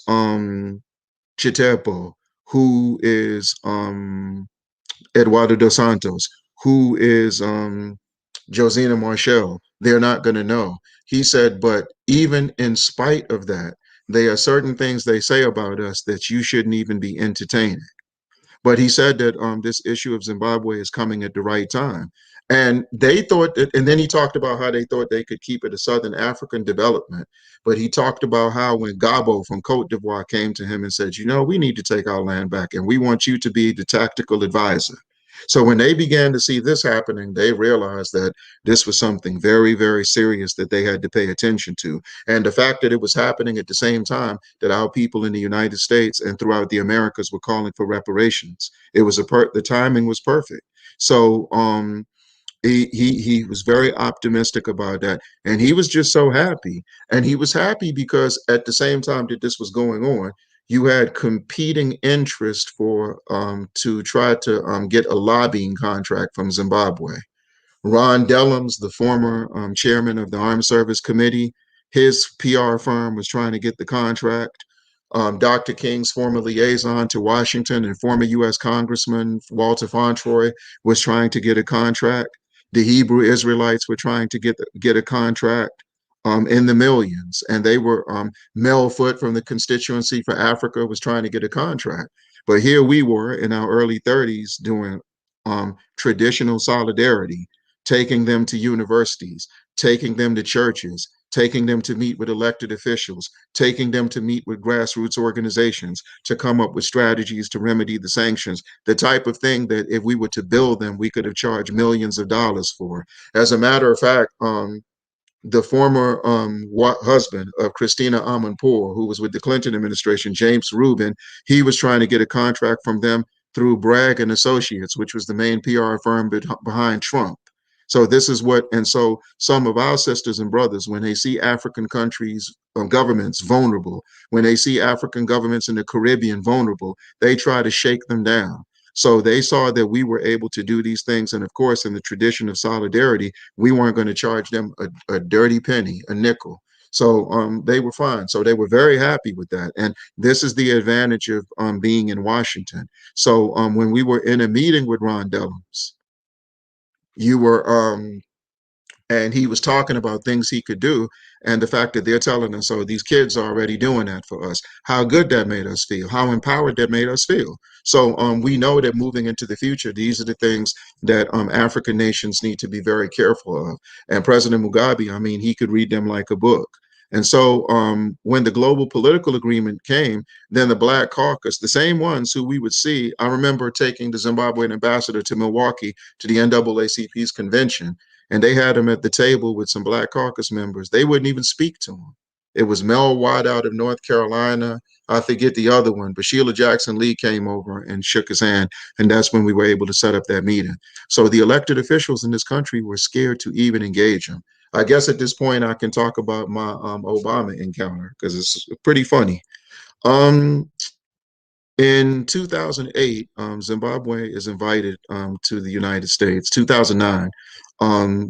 Chitepo, who is Eduardo dos Santos, who is Josina Marshall, they're not going to know. He said, but even in spite of that, there are certain things they say about us that you shouldn't even be entertaining. But he said that this issue of Zimbabwe is coming at the right time. And they thought that, and then he talked about how they thought they could keep it a Southern African development. But he talked about how when Gabo from Cote d'Ivoire came to him and said, we need to take our land back and we want you to be the tactical advisor. So when they began to see this happening, they realized that this was something very, very serious that they had to pay attention to. And the fact that it was happening at the same time that our people in the United States and throughout the Americas were calling for reparations, the timing was perfect. So he was very optimistic about that, and he was just so happy. And he was happy because at the same time that this was going on, you had competing interest for to try to get a lobbying contract from Zimbabwe. Ron Dellums, the former chairman of the Armed Service Committee, his PR firm was trying to get the contract. Dr. King's former liaison to Washington and former U.S. Congressman Walter Fauntroy was trying to get a contract. The Hebrew Israelites were trying to get a contract in the millions, and they were Mel Foote from the constituency for Africa was trying to get a contract. But here we were in our early 30s doing traditional solidarity, taking them to universities, taking them to churches, taking them to meet with elected officials, taking them to meet with grassroots organizations to come up with strategies to remedy the sanctions, the type of thing that if we were to build them, we could have charged millions of dollars for. As a matter of fact, the former husband of Christina Amanpour, who was with the Clinton administration, James Rubin, he was trying to get a contract from them through Bragg and Associates, which was the main PR firm behind Trump. So this is what, and so some of our sisters and brothers, when they see African countries, governments vulnerable, when they see African governments in the Caribbean vulnerable, they try to shake them down. So they saw that we were able to do these things. And of course, in the tradition of solidarity, we weren't going to charge them a dirty penny, a nickel. So they were fine. So they were very happy with that. And this is the advantage of being in Washington. So when we were in a meeting with Ron Dellums, you were and he was talking about things he could do, and the fact that they're telling us, oh, these kids are already doing that for us, how good that made us feel, how empowered that made us feel. So we know that moving into the future, these are the things that African nations need to be very careful of. And President Mugabe, I mean, he could read them like a book. And so when the global political agreement came, then the Black Caucus, the same ones who we would see, I remember taking the Zimbabwean ambassador to Milwaukee to the NAACP's convention, and they had him at the table with some Black Caucus members. They wouldn't even speak to him. It was Mel Watt out of North Carolina. I forget the other one, but Sheila Jackson Lee came over and shook his hand. And that's when we were able to set up that meeting. So the elected officials in this country were scared to even engage him. I guess at this point, I can talk about my Obama encounter because it's pretty funny. Um, in 2008, Zimbabwe is invited to the United States, 2009,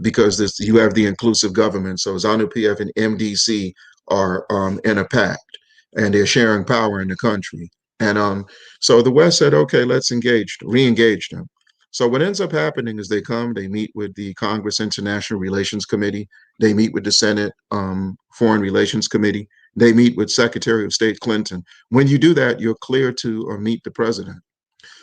because you have the inclusive government. So ZANU-PF and MDC are in a pact, and they're sharing power in the country. And so the West said, okay, let's re-engage them. So what ends up happening is they come, they meet with the Congress International Relations Committee, they meet with the Senate Foreign Relations Committee, they meet with Secretary of State Clinton. When you do that, you're clear to meet the president.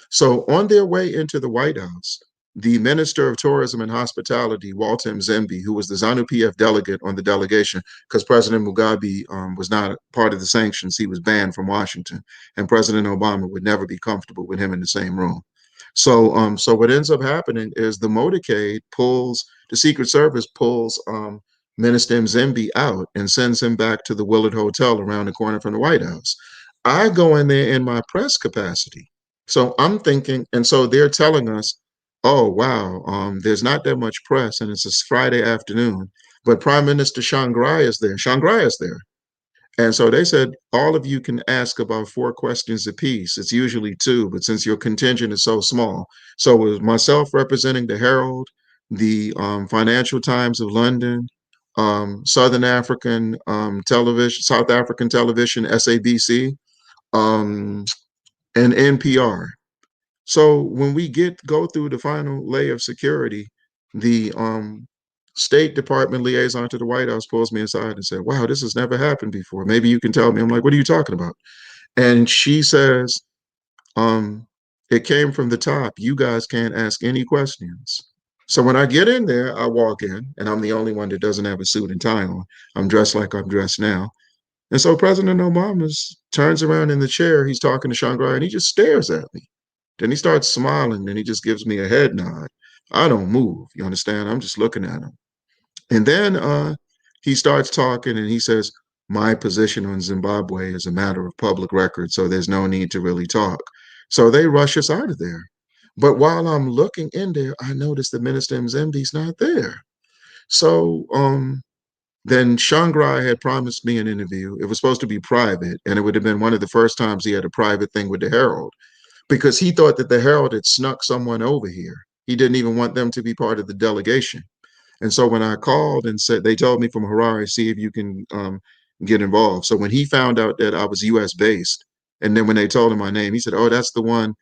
So on their way into the White House, the Minister of Tourism and Hospitality, Walter Mzimbi, who was the ZANU-PF delegate on the delegation, because President Mugabe was not part of the sanctions, he was banned from Washington, and President Obama would never be comfortable with him in the same room. So what ends up happening is the motorcade the Secret Service pulls Minister Mzimbi out and sends him back to the Willard Hotel around the corner from the White House. I go in there in my press capacity. So I'm thinking, and so they're telling us, oh, wow, there's not that much press, and it's a Friday afternoon, but Prime Minister Shangrai is there. Shangrai is there. And so they said, all of you can ask about 4 questions apiece. It's usually 2, but since your contingent is so small. So it was myself representing the Herald, the Financial Times of London, Southern African television, South African television, SABC, and NPR. So when we go through the final layer of security, the State Department liaison to the White House pulls me aside and said, "Wow, this has never happened before. Maybe you can tell me." I'm like, "What are you talking about?" And she says, um, "It came from the top. You guys can't ask any questions." So when I get in there, I walk in, and I'm the only one that doesn't have a suit and tie on. I'm dressed like I'm dressed now. And so President Obama turns around in the chair. He's talking to Shangri, and he just stares at me. Then he starts smiling, and he just gives me a head nod. I don't move. You understand? I'm just looking at him. And then he starts talking and he says, my position on Zimbabwe is a matter of public record, so there's no need to really talk. So they rush us out of there. But while I'm looking in there, I notice that Minister Mzimbi's not there. So then Shangrai had promised me an interview. It was supposed to be private, and it would have been one of the first times he had a private thing with the Herald because he thought that the Herald had snuck someone over here. He didn't even want them to be part of the delegation. And so when I called and said, they told me from Harare, see if you can get involved. So when he found out that I was U.S. based, and then when they told him my name, he said, "Oh, that's the one.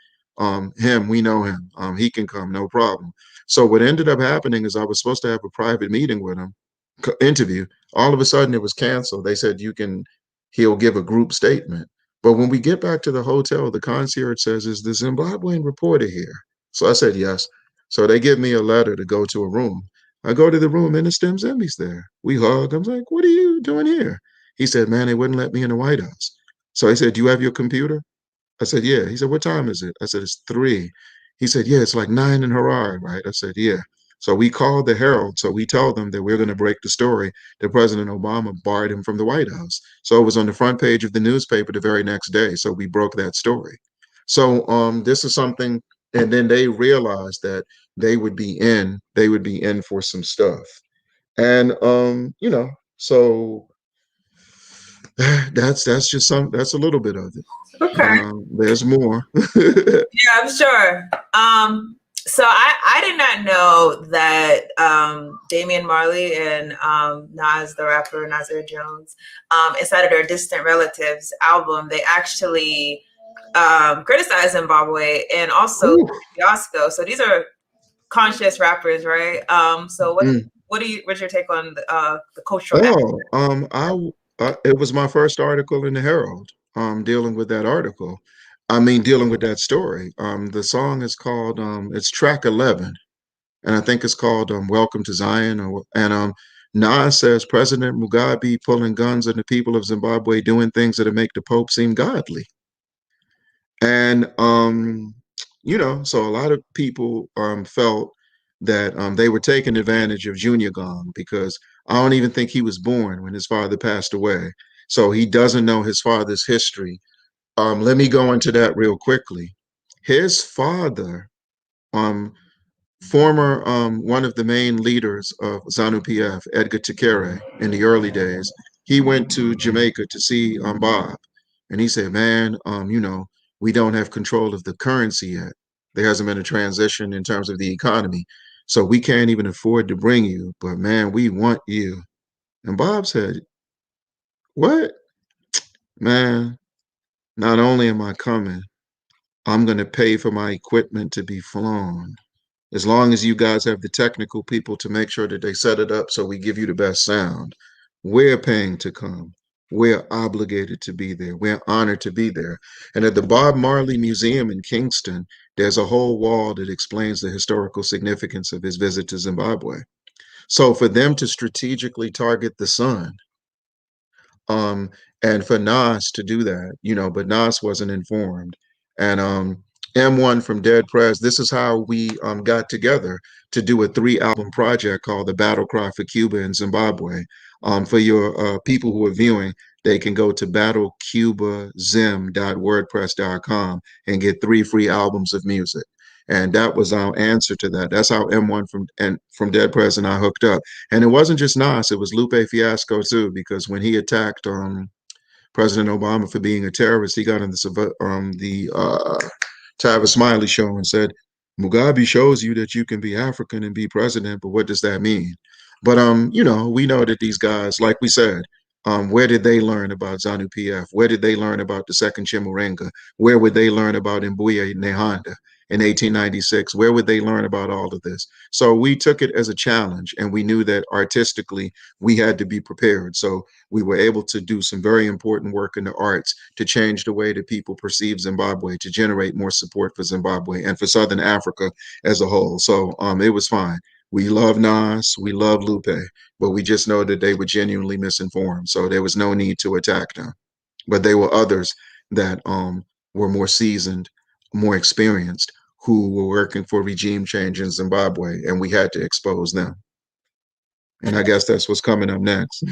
Him, we know him. He can come, no problem." So what ended up happening is I was supposed to have a private meeting with him, interview. All of a sudden, it was canceled. They said he'll give a group statement. But when we get back to the hotel, the concierge says, "Is the Zimbabwean reporter here?" So I said, "Yes." So they give me a letter to go to a room. I go to the room and the Stem Zimby's there. We hug. I'm like, "What are you doing here?" He said, "Man, they wouldn't let me in the White House." So he said, "Do you have your computer?" I said, "Yeah." He said, "What time is it?" I said, "It's 3." He said, "Yeah, it's like 9 in Harare, right?" I said, "Yeah." So we called the Herald. So we told them that we're going to break the story that President Obama barred him from the White House. So it was on the front page of the newspaper the very next day. So we broke that story. So this is something, and then they realized that they would be in for some stuff. And so that's just that's a little bit of it. Okay. There's more. Yeah, I'm sure. So I did not know that Damian Marley and Nas, the rapper Nasir Jones, inside of their Distant Relatives album, they actually criticized Zimbabwe and also Ooh. Fiasco. So these are conscious rappers, right? So Mm. what's your take on the cultural Oh, it was my first article in the Herald, dealing with that article. I mean, dealing with that story. The song is called, it's track 11, and I think it's called "Welcome to Zion." And Nas says President Mugabe pulling guns on the people of Zimbabwe, doing things that make the Pope seem godly. And so a lot of people felt that they were taking advantage of Junior Gong because I don't even think he was born when his father passed away. So he doesn't know his father's history. Let me go into that real quickly. His father, um, former one of the main leaders of ZANU PF, Edgar Takere, in the early days, he went to Jamaica to see Bob, and he said, "Man, we don't have control of the currency yet. There hasn't been a transition in terms of the economy, so we can't even afford to bring you. But man, we want you." And Bob said, "What, man? Not only am I coming, I'm going to pay for my equipment to be flown. As long as you guys have the technical people to make sure that they set it up so we give you the best sound, we're paying to come. We're obligated to be there. We're honored to be there." And at the Bob Marley Museum in Kingston, there's a whole wall that explains the historical significance of his visit to Zimbabwe. So for them to strategically target the sun, um, and for Nas to do that, but Nas wasn't informed. And M1 from Dead Prez, this is how we got together to do a 3-album project called The Battle Cry for Cuba and Zimbabwe. For your people who are viewing, they can go to battlecubazim.wordpress.com and get 3 free albums of music. And that was our answer to that. That's how M1 from Dead Prez and I hooked up. And it wasn't just Nas; it was Lupe Fiasco too, because when he attacked President Obama for being a terrorist, he got on the Tavis Smiley show and said, "Mugabe shows you that you can be African and be president, but what does that mean?" But we know that these guys, like we said, where did they learn about ZANU PF? Where did they learn about the Second Chimurenga? Where would they learn about Mbuya Nehanda in 1896? Where would they learn about all of this? So we took it as a challenge, and we knew that artistically we had to be prepared. So we were able to do some very important work in the arts to change the way that people perceive Zimbabwe, to generate more support for Zimbabwe and for Southern Africa as a whole. So it was fine. We love Nas, we love Lupe, but we just know that they were genuinely misinformed. So there was no need to attack them. But there were others that were more seasoned, more experienced, who were working for regime change in Zimbabwe, and we had to expose them. And I guess that's what's coming up next.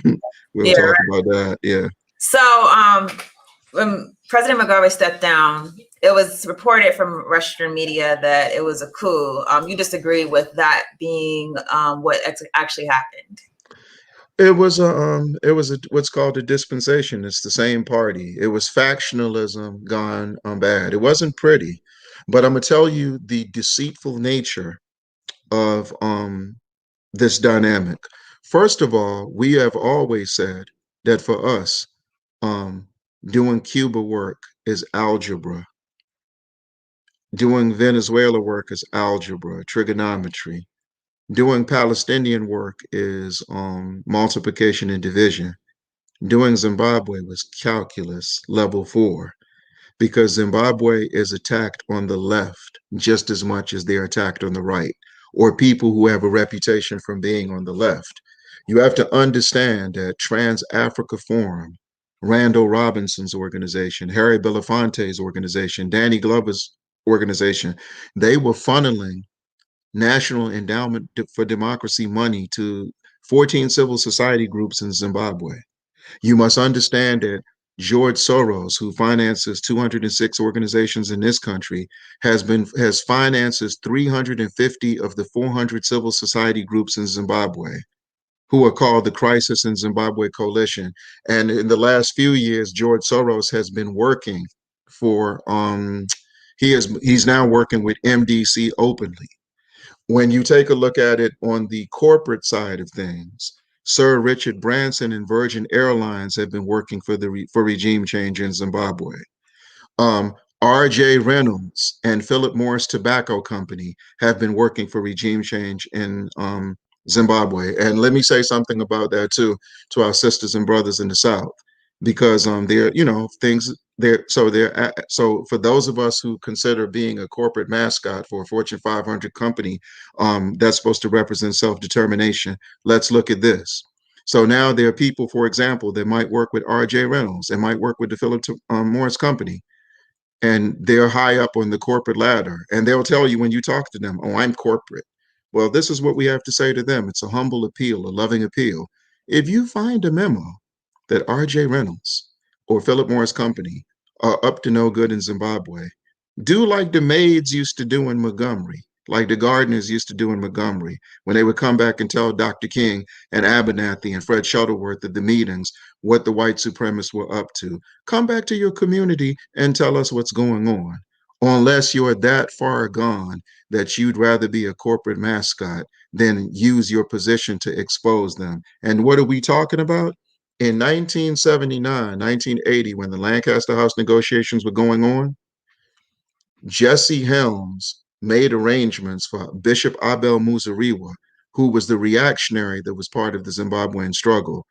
We'll Yeah. talk about that. Yeah. So when President Mugabe stepped down, it was reported from Western media that it was a coup. You disagree with that being what actually happened? It was what's called a dispensation. It's the same party. It was factionalism gone bad. It wasn't pretty, but I'm gonna tell you the deceitful nature of this dynamic. First of all, we have always said that for us, um, doing Cuba work is algebra. Doing Venezuela work is algebra, trigonometry. Doing Palestinian work is multiplication and division. Doing Zimbabwe was calculus level 4, because Zimbabwe is attacked on the left just as much as they're attacked on the right, or people who have a reputation from being on the left. You have to understand that Trans Africa Forum, Randall Robinson's organization, Harry Belafonte's organization, Danny Glover's organization, they were funneling National Endowment for Democracy money to 14 civil society groups in Zimbabwe. You must understand that George Soros, who finances 206 organizations in this country, has finances 350 of the 400 civil society groups in Zimbabwe, who are called the Crisis in Zimbabwe Coalition. And in the last few years, George Soros has been working for he's now working with MDC openly. When you take a look at it on the corporate side of things, Sir Richard Branson and Virgin Airlines have been working for regime change in Zimbabwe. R.J. Reynolds and Philip Morris Tobacco Company have been working for regime change in Zimbabwe. And let me say something about that too, to our sisters and brothers in the South, because they're, things there. So for those of us who consider being a corporate mascot for a Fortune 500 company that's supposed to represent self-determination, let's look at this. So now there are people, for example, that might work with R.J. Reynolds and might work with the Philip Morris Company, and they're high up on the corporate ladder, and they'll tell you when you talk to them, oh, I'm corporate. Well, this is what we have to say to them. It's a humble appeal, a loving appeal. If you find a memo that RJ Reynolds or Philip Morris Company are up to no good in Zimbabwe, do like the maids used to do in Montgomery, like the gardeners used to do in Montgomery, when they would come back and tell Dr. King and Abernathy and Fred Shuttleworth at the meetings what the white supremacists were up to. Come back to your community and tell us what's going on, unless you're that far gone that you'd rather be a corporate mascot than use your position to expose them. And what are we talking about? In 1979, 1980, when the Lancaster House negotiations were going on, Jesse Helms made arrangements for Bishop Abel Muzorewa, who was the reactionary that was part of the Zimbabwean struggle.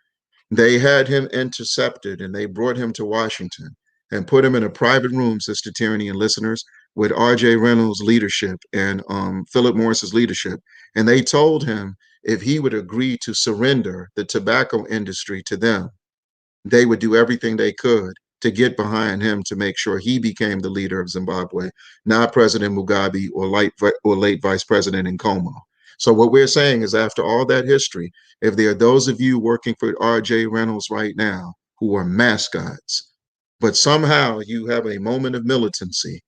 They had him intercepted and they brought him to Washington and put him in a private room, Sister Tyranny and listeners, with R.J. Reynolds' leadership and Philip Morris's leadership. And they told him if he would agree to surrender the tobacco industry to them, they would do everything they could to get behind him to make sure he became the leader of Zimbabwe, not President Mugabe or late Vice President Nkomo. So what we're saying is, after all that history, if there are those of you working for R.J. Reynolds right now who are mascots, but somehow you have a moment of militancy,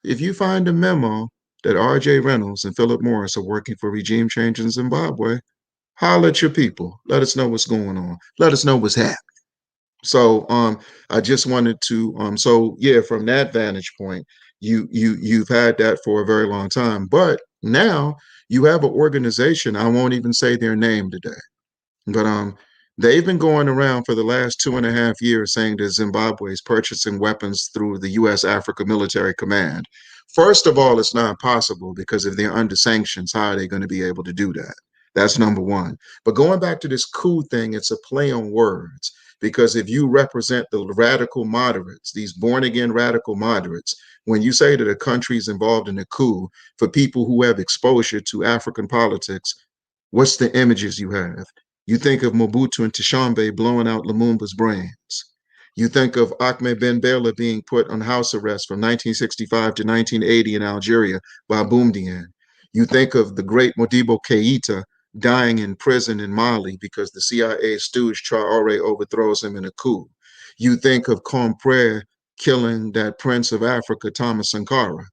if you find a memo that R.J. Reynolds and Philip Morris are working for regime change in Zimbabwe, holler at your people. Let us know what's going on. Let us know what's happening. So I just wanted to so yeah, from that vantage point, you've had that for a very long time. But now you have an organization, I won't even say their name today, but they've been going around for the last 2.5 years saying that Zimbabwe is purchasing weapons through the US Africa Military Command. First of all, it's not possible, because if they're under sanctions, how are they going to be able to do that? That's number one. But going back to this coup thing, it's a play on words, because if you represent the radical moderates, these born again radical moderates, when you say that a country is involved in a coup, for people who have exposure to African politics, what's the images you have? You think of Mobutu and Tishambe blowing out Lumumba's brains. You think of Ahmed Ben Bella being put on house arrest from 1965 to 1980 in Algeria by Boumediene. You think of the great Modibo Keita dying in prison in Mali because the CIA stooge Traore overthrows him in a coup. You think of Compré killing that Prince of Africa, Thomas Sankara.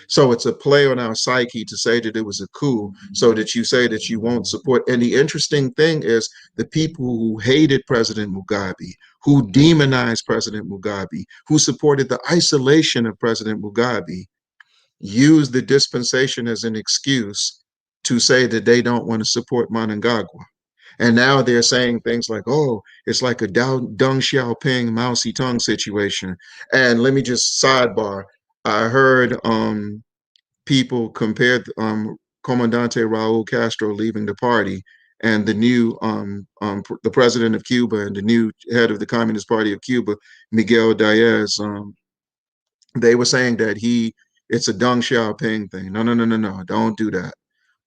So it's a play on our psyche to say that it was a coup, so that you say that you won't support. And the interesting thing is, the people who hated President Mugabe, who demonized President Mugabe, who supported the isolation of President Mugabe, use the dispensation as an excuse to say that they don't want to support Mnangagwa. And now they're saying things like, oh, it's like a Deng Xiaoping, Mao Zedong situation. And let me just sidebar. I heard people compared Comandante Raul Castro leaving the party and the new the president of Cuba and the new head of the Communist Party of Cuba, Miguel Diaz. They were saying that it's a Deng Xiaoping thing. No, no, no, no, no. Don't do that.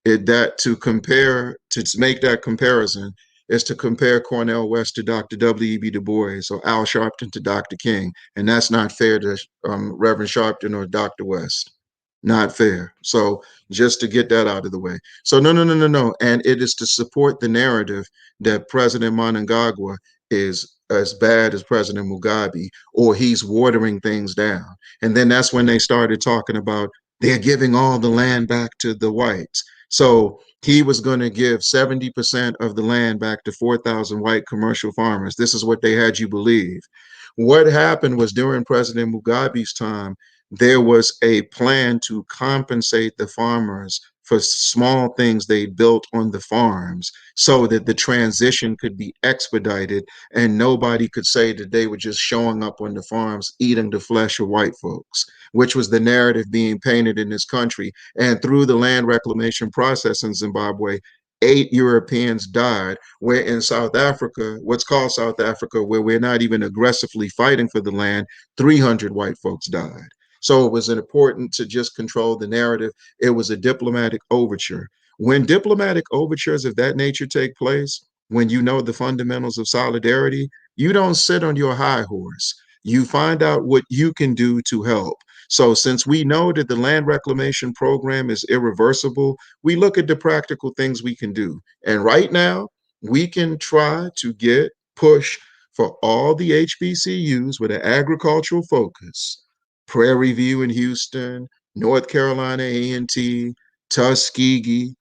That to compare, to make that comparison is to compare Cornel West to Dr. W.E.B. Du Bois or Al Sharpton to Dr. King. And that's not fair to Reverend Sharpton or Dr. West. Not fair. So just to get that out of the way. So no, no, no, no, no. And it is to support the narrative that President Mnangagwa is as bad as President Mugabe, or he's watering things down. And then that's when they started talking about they're giving all the land back to the whites. So he was going to give 70% of the land back to 4,000 white commercial farmers. This is what they had you believe. What happened was during President Mugabe's time, there was a plan to compensate the farmers for small things they built on the farms so that the transition could be expedited and nobody could say that they were just showing up on the farms eating the flesh of white folks, which was the narrative being painted in this country. And through the land reclamation process in Zimbabwe, 8 Europeans died, where in South Africa, what's called South Africa, where we're not even aggressively fighting for the land, 300 white folks died. So it was important to just control the narrative. It was a diplomatic overture. When diplomatic overtures of that nature take place, when you know the fundamentals of solidarity, you don't sit on your high horse. You find out what you can do to help. So since we know that the land reclamation program is irreversible, we look at the practical things we can do. And right now, we can try to push for all the HBCUs with an agricultural focus. Prairie View in Houston, North Carolina A&T, Tuskegee,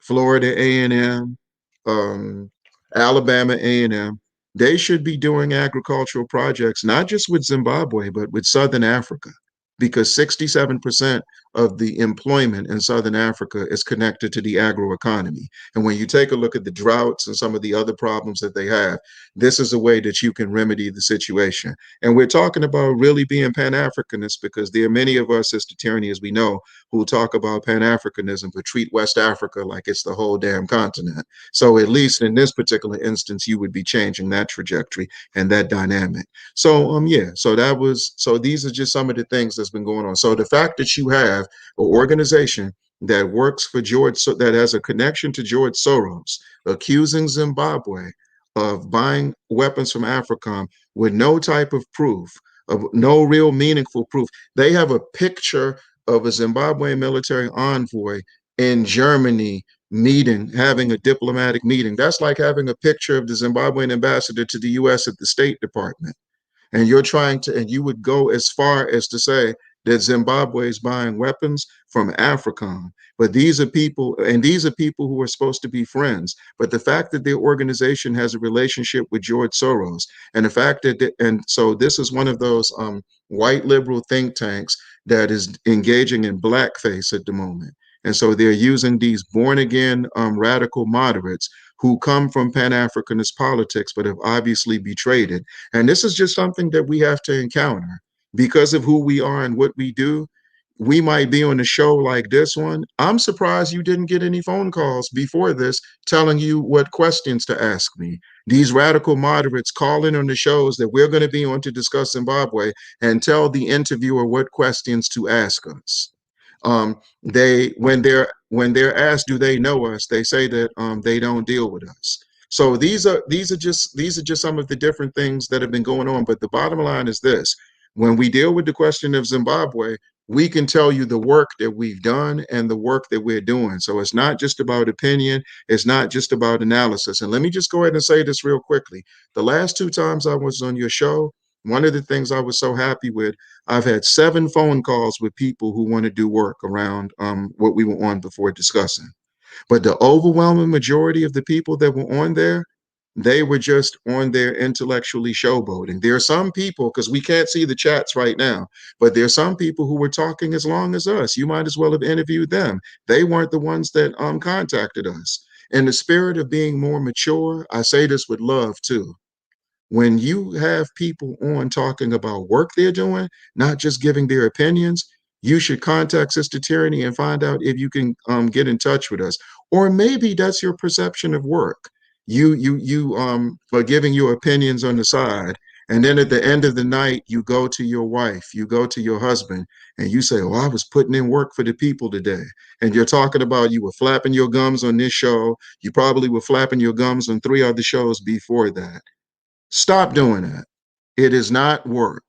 Florida A&M, um, Alabama A&M. They should be doing agricultural projects, not just with Zimbabwe, but with Southern Africa, because 67% of the employment in Southern Africa is connected to the agroeconomy. And when you take a look at the droughts and some of the other problems that they have, this is a way that you can remedy the situation. And we're talking about really being Pan-Africanists because there are many of us, Sister Tyranny, as we know, who talk about Pan-Africanism, but treat West Africa like it's the whole damn continent. So at least in this particular instance, you would be changing that trajectory and that dynamic. So yeah, so these are just some of the things that's been going on. So the fact that you have an organization that works for that has a connection to George Soros, accusing Zimbabwe of buying weapons from AFRICOM with no type of proof, of no real meaningful proof. They have a picture of a Zimbabwean military envoy in Germany having a diplomatic meeting. That's like having a picture of the Zimbabwean ambassador to the US at the State Department. And and you would go as far as to say that Zimbabwe is buying weapons from AFRICOM. But these are people who are supposed to be friends. But the fact that their organization has a relationship with George Soros, and the fact and so this is one of those white liberal think tanks that is engaging in blackface at the moment. And so they're using these born again radical moderates who come from Pan-Africanist politics, but have obviously betrayed it. And this is just something that we have to encounter because of who we are and what we do. We might be on a show like this one. I'm surprised you didn't get any phone calls before this telling you what questions to ask me. These radical moderates call in on the shows that we're going to be on to discuss Zimbabwe and tell the interviewer what questions to ask us. They when they're asked, do they know us? They say that they don't deal with us. So these are just some of the different things that have been going on. But the bottom line is this: when we deal with the question of Zimbabwe, we can tell you the work that we've done and the work that we're doing. So it's not just about opinion. It's not just about analysis. And let me just go ahead and say this real quickly. The last two times I was on your show, one of the things I was so happy with, I've had 7 phone calls with people who want to do work around what we were on before discussing. But the overwhelming majority of the people that were on there, they were just on there intellectually showboating. There are some people, because we can't see the chats right now, but there are some people who were talking as long as us. You might as well have interviewed them. They weren't the ones that contacted us. In the spirit of being more mature, I say this with love too. When you have people on talking about work they're doing, not just giving their opinions, you should contact Sister Tyranny and find out if you can get in touch with us. Or maybe that's your perception of work. You are giving your opinions on the side, and then at the end of the night, you go to your wife, you go to your husband, and you say, "Oh, I was putting in work for the people today." And you're talking about you were flapping your gums on this show. You probably were flapping your gums on 3 other shows before that. Stop doing that. It is not work.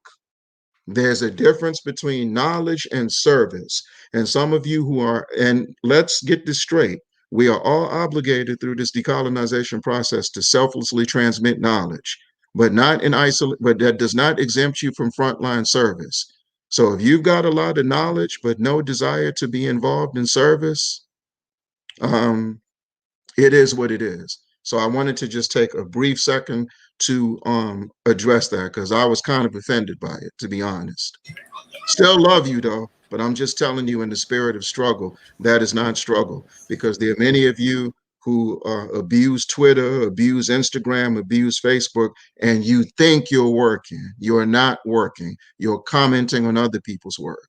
There's a difference between knowledge and service. And some of you who are, and let's get this straight, we are all obligated through this decolonization process to selflessly transmit knowledge, but not in isolate, but that does not exempt you from frontline service. So if you've got a lot of knowledge, but no desire to be involved in service, um, it is what it is. So I wanted to just take a brief second to address that because I was kind of offended by it, to be honest. Still love you though, but I'm just telling you in the spirit of struggle, that is not struggle because there are many of you who abuse Twitter, abuse Instagram, abuse Facebook, and you think you're working. You're not working. You're commenting on other people's work.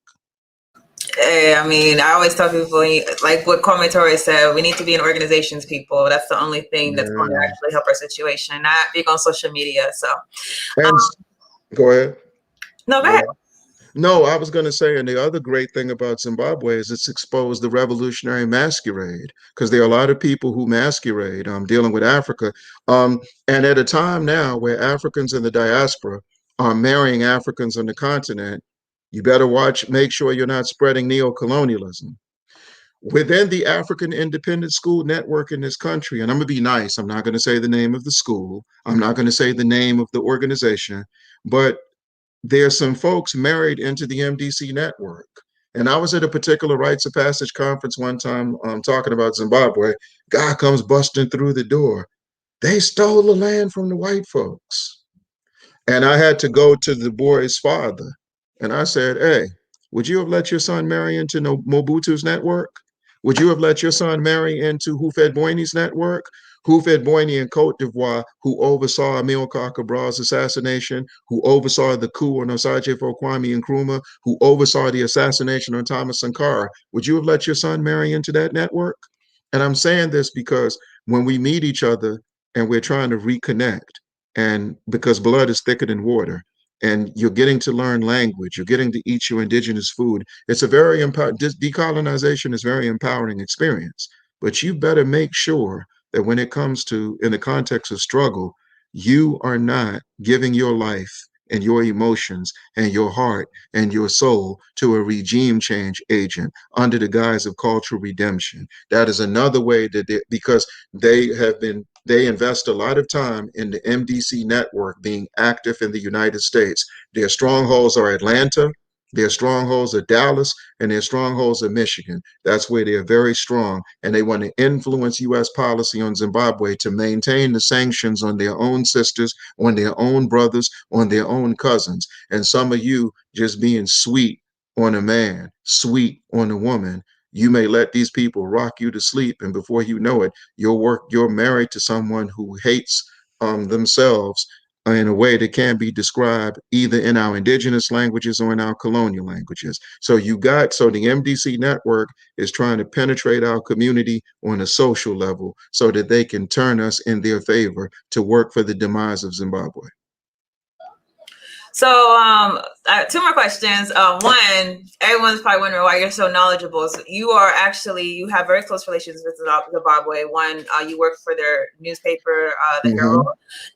Hey, I mean, I always tell people, like what Torres said, we need to be in organizations, people. That's the only thing that's going to Yeah. actually help our situation, not being on social media. So, And go ahead. no, go Go ahead. ahead. No, I was going to say, and the other great thing about Zimbabwe is it's exposed the revolutionary masquerade because there are a lot of people who masquerade dealing with Africa. And at a time now where Africans in the diaspora are marrying Africans on the continent, you better watch, make sure you're not spreading neocolonialism. Within the African Independent School Network in this country, and I'm going to be nice, I'm not going to say the name of the school, I'm not going to say the name of the organization, but there's some folks married into the MDC network. And I was at a particular rites of passage conference one time talking about Zimbabwe. Guy comes busting through the door. They stole the land from the white folks. And I had to go to the boy's father. And I said, "Hey, would you have let your son marry into Mobutu's network? Would you have let your son marry into Houphouët-Boigny's network? Houphouët-Boigny in Cote d'Ivoire, who oversaw Amilcar Cabral's assassination, who oversaw the coup on Osagyefo Kwame Nkrumah, who oversaw the assassination on Thomas Sankara. Would you have let your son marry into that network?" And I'm saying this because when we meet each other and we're trying to reconnect, and because blood is thicker than water, and you're getting to learn language, you're getting to eat your indigenous food, it's a very decolonization is a very empowering experience. But you better make sure that when it comes to in the context of struggle, you are not giving your life and your emotions and your heart and your soul to a regime change agent under the guise of cultural redemption. That is another way that because they invest a lot of time in the MDC network being active in the United States. Their strongholds are Atlanta, their strongholds are Dallas, and their strongholds are Michigan. That's where they're very strong. And they want to influence U.S. policy on Zimbabwe to maintain the sanctions on their own sisters, on their own brothers, on their own cousins. And some of you just being sweet on a man, sweet on a woman, you may let these people rock you to sleep. And before you know it, you're married to someone who hates themselves in a way that can be described either in our indigenous languages or in our colonial languages. So the MDC network is trying to penetrate our community on a social level so that they can turn us in their favor to work for the demise of Zimbabwe. So, two more questions. One, everyone's probably wondering why you're so knowledgeable. So you have very close relations with Zimbabwe. One, you work for their newspaper, The Herald,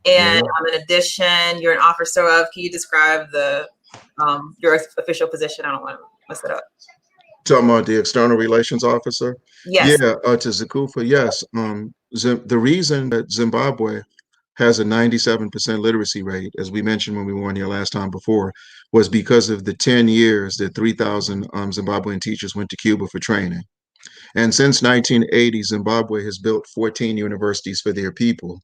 and in addition, you're an officer of. Can you describe your official position? I don't want to mess it up. Talking about the external relations officer? Yes. Yeah, to Zakufa, yes. The reason that Zimbabwe has a 97% literacy rate, as we mentioned when we were on here last time before, was because of the 10 years that 3,000 Zimbabwean teachers went to Cuba for training. And since 1980, Zimbabwe has built 14 universities for their people.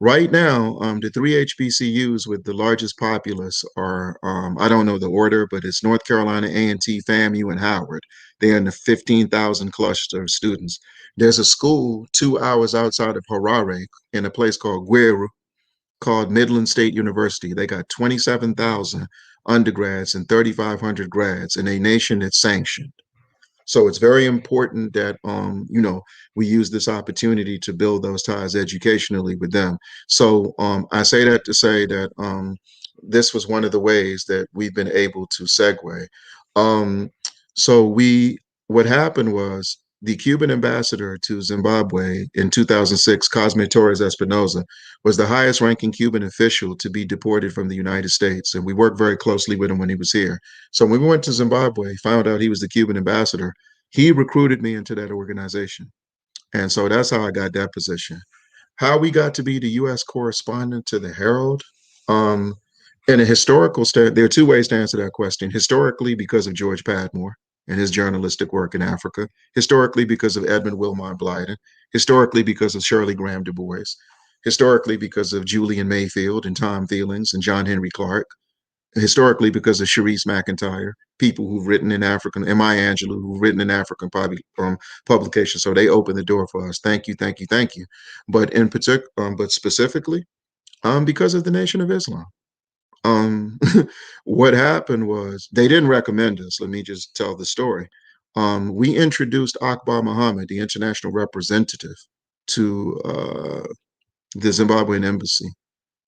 Right now, the three HBCUs with the largest populace are, I don't know the order, but it's North Carolina A&T, FAMU, and Howard. They're in the 15,000 cluster of students. There's a school 2 hours outside of Harare in a place called Gweru, called Midland State University. They got 27,000 undergrads and 3,500 grads in a nation that's sanctioned. So it's very important that we use this opportunity to build those ties educationally with them. So I say that to say that this was one of the ways that we've been able to segue. Um, so we what happened was the Cuban ambassador to Zimbabwe in 2006, Cosme Torres Espinosa, was the highest ranking Cuban official to be deported from the United States. And we worked very closely with him when he was here. So when we went to Zimbabwe, found out he was the Cuban ambassador, he recruited me into that organization. And so that's how I got that position. How we got to be the U.S. correspondent to the Herald, um, in a historical stand, there are two ways to answer that question. Historically, because of George Padmore and his journalistic work in Africa. Historically, because of Edmund Wilmot Blyden. Historically, because of Shirley Graham Du Bois. Historically, because of Julian Mayfield and Tom Thielings and John Henry Clark. Historically, because of Sharice McIntyre, people who've written in African, and Maya Angelou, who've written in African publications. So they opened the door for us. Thank you, thank you, thank you. But in particular, but specifically, because of the Nation of Islam. Um, what happened was they didn't recommend us. Let me just tell the story. We introduced Akbar Muhammad, the international representative, to the Zimbabwean embassy.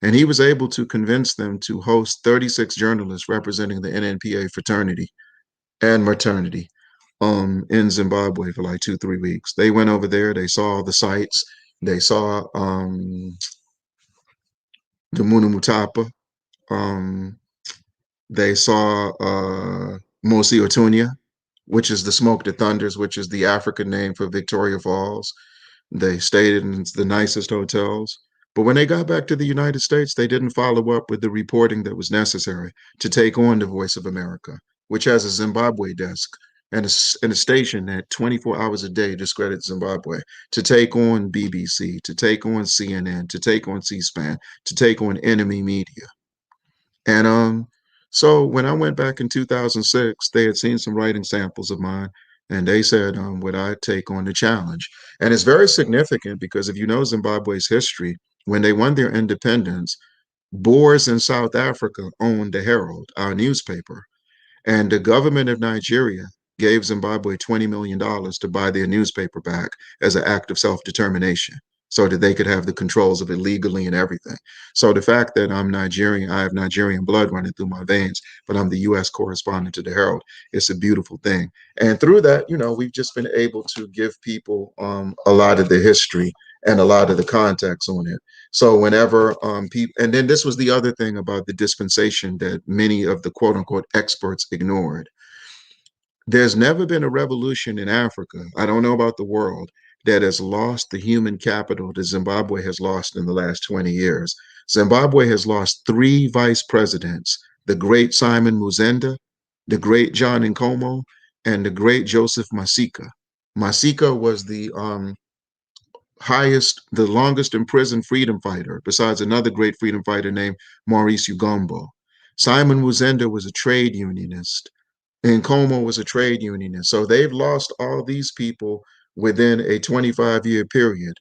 And he was able to convince them to host 36 journalists representing the NNPA fraternity and maternity in Zimbabwe for like 2, 3 weeks. They went over there, they saw the sites, they saw the Munumutapa, um, they saw Mosi Otunya, which is the smoke that thunders, which is the African name for Victoria Falls. They stayed in the nicest hotels. But when they got back to the United States, they didn't follow up with the reporting that was necessary to take on the Voice of America, which has a Zimbabwe desk and a station that 24 hours a day discredits Zimbabwe, to take on BBC, to take on CNN, to take on C-SPAN, to take on enemy media. And so when I went back in 2006, they had seen some writing samples of mine, and they said, would I take on the challenge? And it's very significant because if you know Zimbabwe's history, when they won their independence, Boers in South Africa owned the Herald, our newspaper. And the government of Nigeria gave Zimbabwe $20 million to buy their newspaper back as an act of self-determination so that they could have the controls of it legally and everything. So the fact that I'm Nigerian, I have Nigerian blood running through my veins, but I'm the US correspondent to the Herald, it's a beautiful thing. And through that, we've just been able to give people a lot of the history and a lot of the context on it. So whenever people, and then this was the other thing about the dispensation that many of the quote unquote experts ignored. There's never been a revolution in Africa, I don't know about the world, that has lost the human capital that Zimbabwe has lost in the last 20 years. Zimbabwe has lost three vice presidents, the great Simon Muzenda, the great John Nkomo, and the great Joseph Masika. Masika was the longest imprisoned freedom fighter, besides another great freedom fighter named Maurice Ugombo. Simon Muzenda was a trade unionist, and Como was a trade unionist. So they've lost all these people within a 25-year period.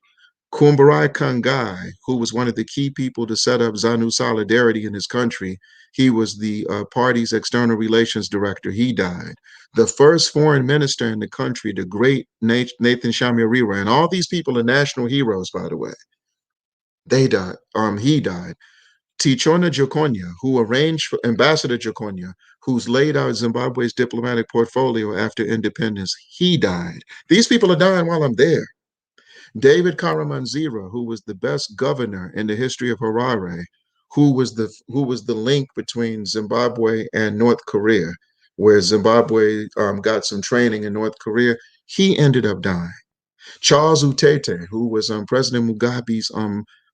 Kumbarai Kangai, who was one of the key people to set up ZANU Solidarity in his country, he was the party's external relations director. He died. The first foreign minister in the country, the great Nathan Shamirira, and all these people are national heroes, by the way. They died. He died. Tichona Jokonya, who arranged for Ambassador Jokonya, who's laid out Zimbabwe's diplomatic portfolio after independence, he died. These people are dying while I'm there. David Karamanzira, who was the best governor in the history of Harare, who was the link between Zimbabwe and North Korea, where Zimbabwe got some training in North Korea, he ended up dying. Charles Utete, who was President Mugabe's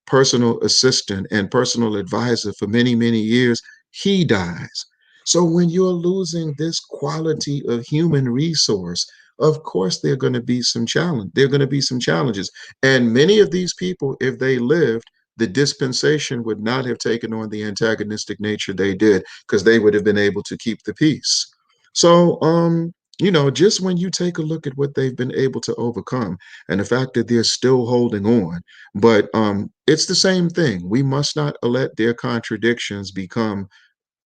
personal assistant and personal advisor for many, many years, he dies. So when you're losing this quality of human resource, of course there are going to be some challenge. There are going to be some challenges, and many of these people, if they lived, the dispensation would not have taken on the antagonistic nature they did, because they would have been able to keep the peace. So, just when you take a look at what they've been able to overcome and the fact that they're still holding on, but it's the same thing. We must not let their contradictions become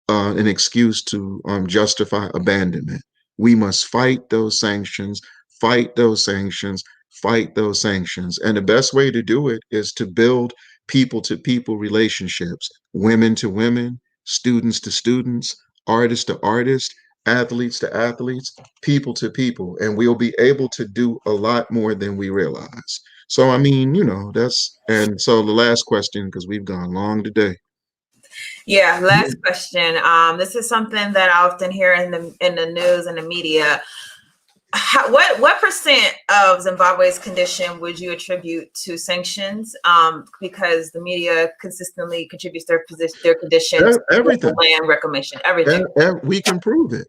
an excuse to justify abandonment. We must fight those sanctions, fight those sanctions, fight those sanctions. And the best way to do it is to build people to people relationships, women to women, students to students, artists to artists, athletes to athletes, people to people. And we'll be able to do a lot more than we realize. So, I mean, and so the last question, because we've gone long today. Yeah, last question. This is something that I often hear in the news and the media. What percent of Zimbabwe's condition would you attribute to sanctions? Because the media consistently contributes their condition to Everything. land reclamation, everything. And we can prove it.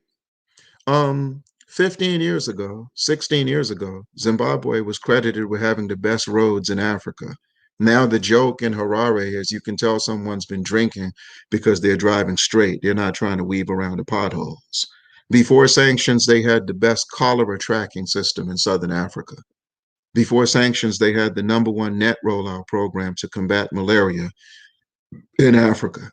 15 years ago, 16 years ago, Zimbabwe was credited with having the best roads in Africa. Now the joke in Harare is you can tell someone's been drinking because they're driving straight. They're not trying to weave around the potholes. Before sanctions, they had the best cholera tracking system in Southern Africa. Before sanctions, they had the #1 net rollout program to combat malaria in Africa.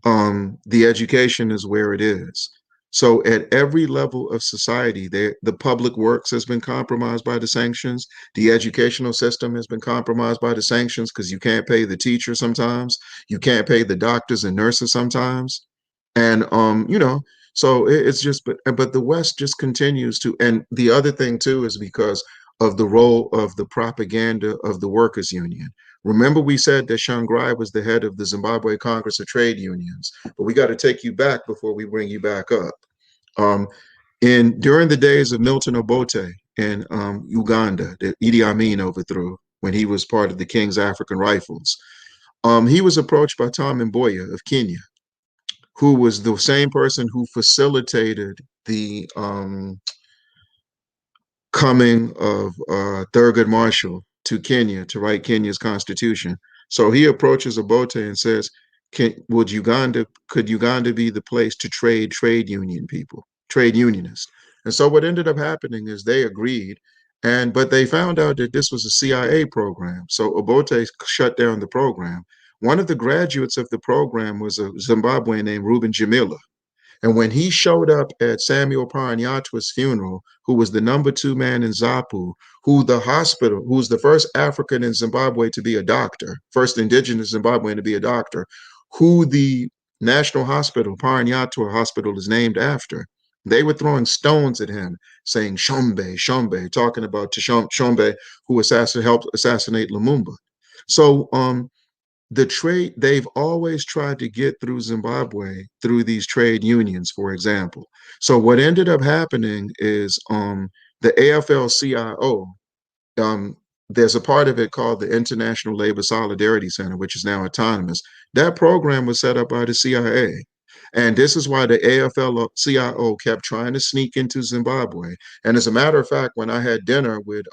The education is where it is. So at every level of society, the public works has been compromised by the sanctions. The educational system has been compromised by the sanctions because you can't pay the teacher sometimes. You can't pay the doctors and nurses sometimes. And so it's just, but the West just continues to. And the other thing too is because of the role of the propaganda of the workers' union. Remember, we said that Shangrai was the head of the Zimbabwe Congress of Trade Unions, but we got to take you back before we bring you back up. Um, during the days of Milton Obote in Uganda, that Idi Amin overthrew when he was part of the King's African Rifles, he was approached by Tom Mboya of Kenya, who was the same person who facilitated the coming of Thurgood Marshall to Kenya to write Kenya's constitution. So he approaches Obote and says, could Uganda be the place to trade union people, trade unionists? And so what ended up happening is they agreed, but they found out that this was a CIA program. So Obote shut down the program. One of the graduates of the program was a Zimbabwean named Reuben Jamila. And when he showed up at Samuel Paranyatwa's funeral, who was the #2 man in ZAPU, who's the first African in Zimbabwe to be a doctor, first indigenous Zimbabwean to be a doctor, who the National Hospital, Paranyatwa Hospital, is named after. They were throwing stones at him, saying Shombe, Shombe, talking about Shombe, who helped assassinate Lumumba. So the trade, they've always tried to get through Zimbabwe through these trade unions, for example. So what ended up happening is the AFL-CIO, um, there's a part of it called the International Labor Solidarity Center, which is now autonomous. That program was set up by the CIA. And this is why the AFL-CIO kept trying to sneak into Zimbabwe. And as a matter of fact, when I had dinner with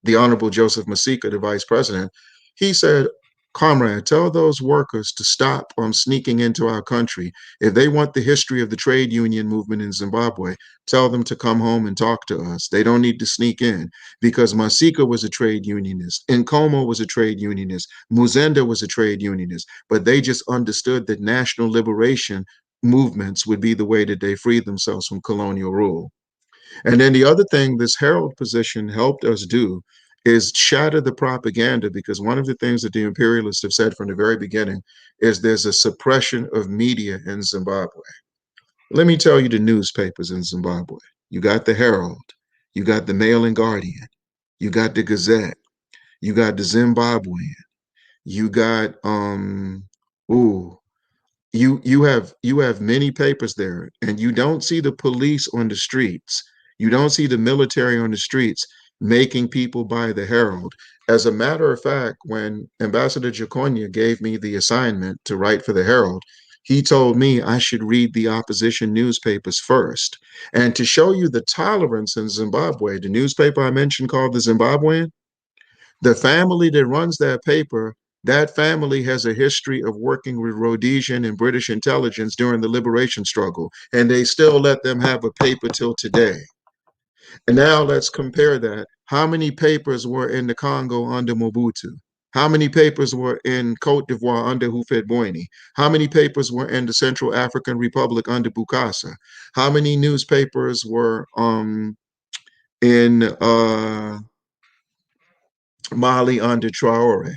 the Honorable Joseph Masika, the vice president, he said, "Comrade, tell those workers to stop sneaking into our country. If they want the history of the trade union movement in Zimbabwe, tell them to come home and talk to us. They don't need to sneak in, because Masika was a trade unionist, Nkomo was a trade unionist, Muzenda was a trade unionist, but they just understood that national liberation movements would be the way that they freed themselves from colonial rule." And then the other thing this Herald position helped us do is shatter the propaganda, because one of the things that the imperialists have said from the very beginning is there's a suppression of media in Zimbabwe. Let me tell you the newspapers in Zimbabwe. You got the Herald, you got the Mail and Guardian, you got the Gazette, you got the Zimbabwean, you got ooh, you have many papers there, and you don't see the police on the streets. You don't see the military on the streets making people buy the Herald. As a matter of fact, when Ambassador Jaconia gave me the assignment to write for the Herald, he told me I should read the opposition newspapers first. And to show you the tolerance in Zimbabwe, the newspaper I mentioned called the Zimbabwean, the family that runs that paper That family has a history of working with Rhodesian and British intelligence during the liberation struggle, and they still let them have a paper till today. And now let's compare that. How many papers were in the Congo under Mobutu? How many papers were in Cote d'Ivoire under Houphouët-Boigny? How many papers were in the Central African Republic under Bukasa? How many newspapers were in Mali under Traore?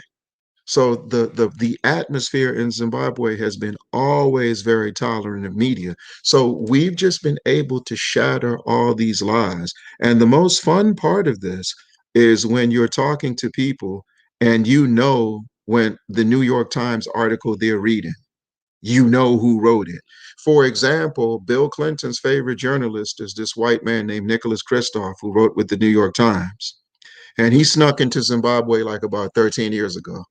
So the atmosphere in Zimbabwe has been always very tolerant of media. So we've just been able to shatter all these lies. And the most fun part of this is when you're talking to people and you know when the New York Times article they're reading, you know who wrote it. For example, Bill Clinton's favorite journalist is this white man named Nicholas Kristof, who wrote with the New York Times. And he snuck into Zimbabwe like about 13 years ago.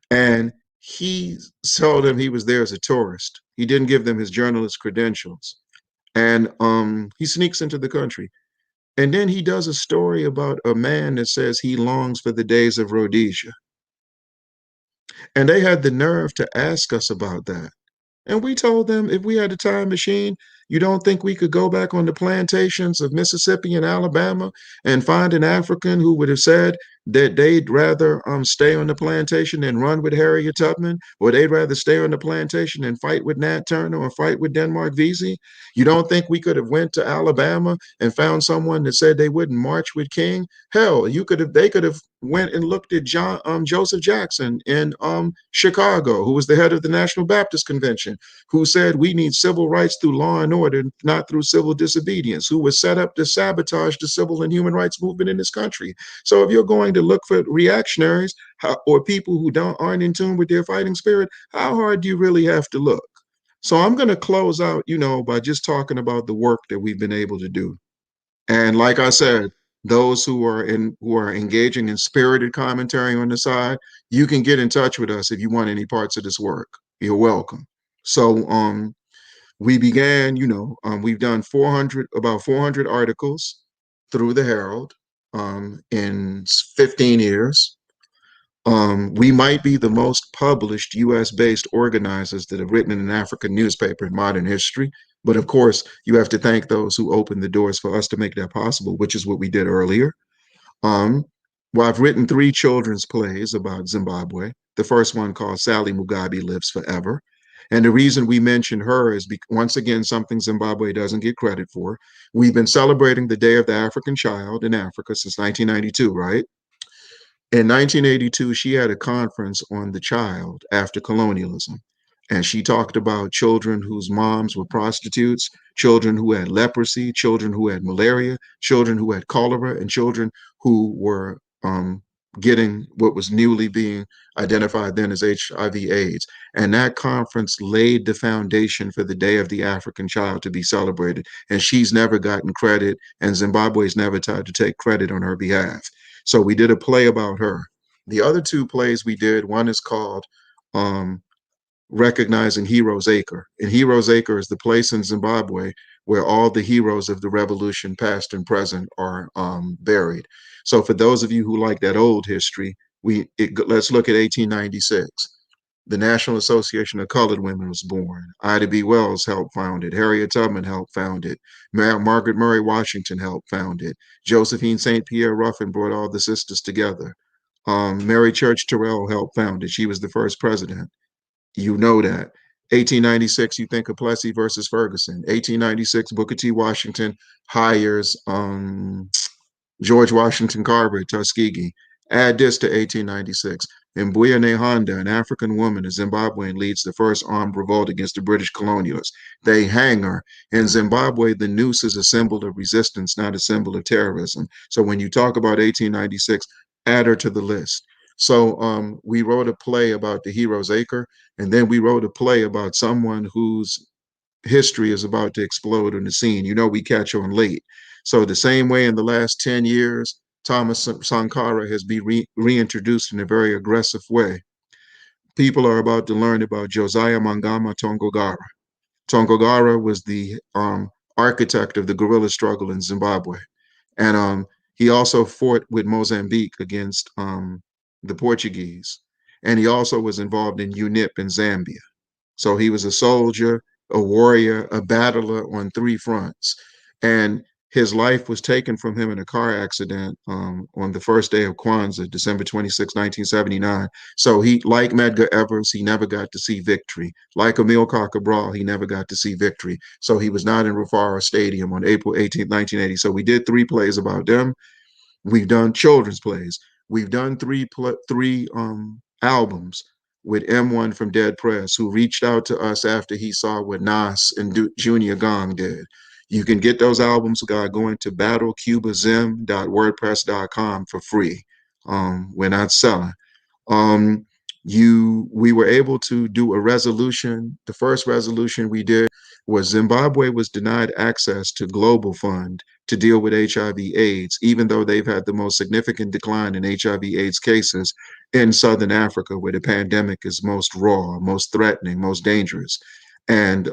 And he told them he was there as a tourist. He didn't give them his journalist credentials. And he sneaks into the country. And then he does a story about a man that says he longs for the days of Rhodesia. And they had the nerve to ask us about that. And we told them if we had a time machine, you don't think we could go back on the plantations of Mississippi and Alabama and find an African who would have said that they'd rather stay on the plantation and run with Harriet Tubman, or they'd rather stay on the plantation and fight with Nat Turner or fight with Denmark Vesey? You don't think we could have went to Alabama and found someone that said they wouldn't march with King? Hell, they could have went and looked at Joseph Jackson in Chicago, who was the head of the National Baptist Convention, who said we need civil rights through law and order, not through civil disobedience, who was set up to sabotage the civil and human rights movement in this country. So if you're going to look for reactionaries or people who aren't in tune with their fighting spirit, how hard do you really have to look? So I'm going to close out, by just talking about the work that we've been able to do. And like I said, those who are engaging in spirited commentary on the side, you can get in touch with us if you want any parts of this work. You're welcome. So we began, we've done about 400 articles through the Herald in 15 years. We might be the most published US based organizers that have written in an African newspaper in modern history. But of course, you have to thank those who opened the doors for us to make that possible, which is what we did earlier. Um, well, I've written 3 children's plays about Zimbabwe. The first one called Sally Mugabe Lives Forever. And the reason we mention her is once again, something Zimbabwe doesn't get credit for. We've been celebrating the Day of the African Child in Africa since 1992, right? In 1982, she had a conference on the child after colonialism. And she talked about children whose moms were prostitutes, children who had leprosy, children who had malaria, children who had cholera, and children who were getting what was newly being identified then as HIV/AIDS. And that conference laid the foundation for the Day of the African Child to be celebrated. And she's never gotten credit, and Zimbabwe's never tried to take credit on her behalf. So we did a play about her. The other 2 plays we did, one is called um, Recognizing Heroes Acre. And Heroes Acre is the place in Zimbabwe where all the heroes of the revolution, past and present, are buried. So for those of you who like that old history, let's look at 1896. The National Association of Colored Women was born. Ida B. Wells helped found it. Harriet Tubman helped found it. Margaret Murray Washington helped found it. Josephine St. Pierre Ruffin brought all the sisters together. Mary Church Terrell helped found it. She was the first president. You know that. 1896, you think of Plessy versus Ferguson. 1896, Booker T. Washington hires George Washington Carver at Tuskegee. Add this to 1896. Mbuya Honda, an African woman, a Zimbabwean, leads the first armed revolt against the British colonialists. They hang her. In Zimbabwe, the noose is a symbol of resistance, not a symbol of terrorism. So when you talk about 1896, add her to the list. So we wrote a play about the Hero's Acre, and then we wrote a play about someone whose history is about to explode on the scene. We catch on late. So the same way in the last 10 years, Thomas Sankara has been reintroduced in a very aggressive way. People are about to learn about Josiah Mangama Tongogara. Tongogara was the architect of the guerrilla struggle in Zimbabwe. And he also fought with Mozambique against the Portuguese. and he also was involved in UNIP in Zambia. So he was a soldier, a warrior, a battler on three fronts. And his life was taken from him in a car accident on the first day of Kwanzaa, December 26, 1979. So he, like Medgar Evers, he never got to see victory. Like Amilcar Cabral, he never got to see victory. So he was not in Rufaro Stadium on April 18th, 1980. So we did three plays about them. We've done children's plays. We've done three albums with M1 from Dead Press, who reached out to us after he saw what Nas and Junior Gong did. You can get those albums by going to battlecubazim.wordpress.com for free. We're not selling. Um, we were able to do a resolution. The first resolution we did was Zimbabwe was denied access to Global Fund to deal with HIV/AIDS, even though they've had the most significant decline in HIV/AIDS cases in Southern Africa, where the pandemic is most raw, most threatening, most dangerous. And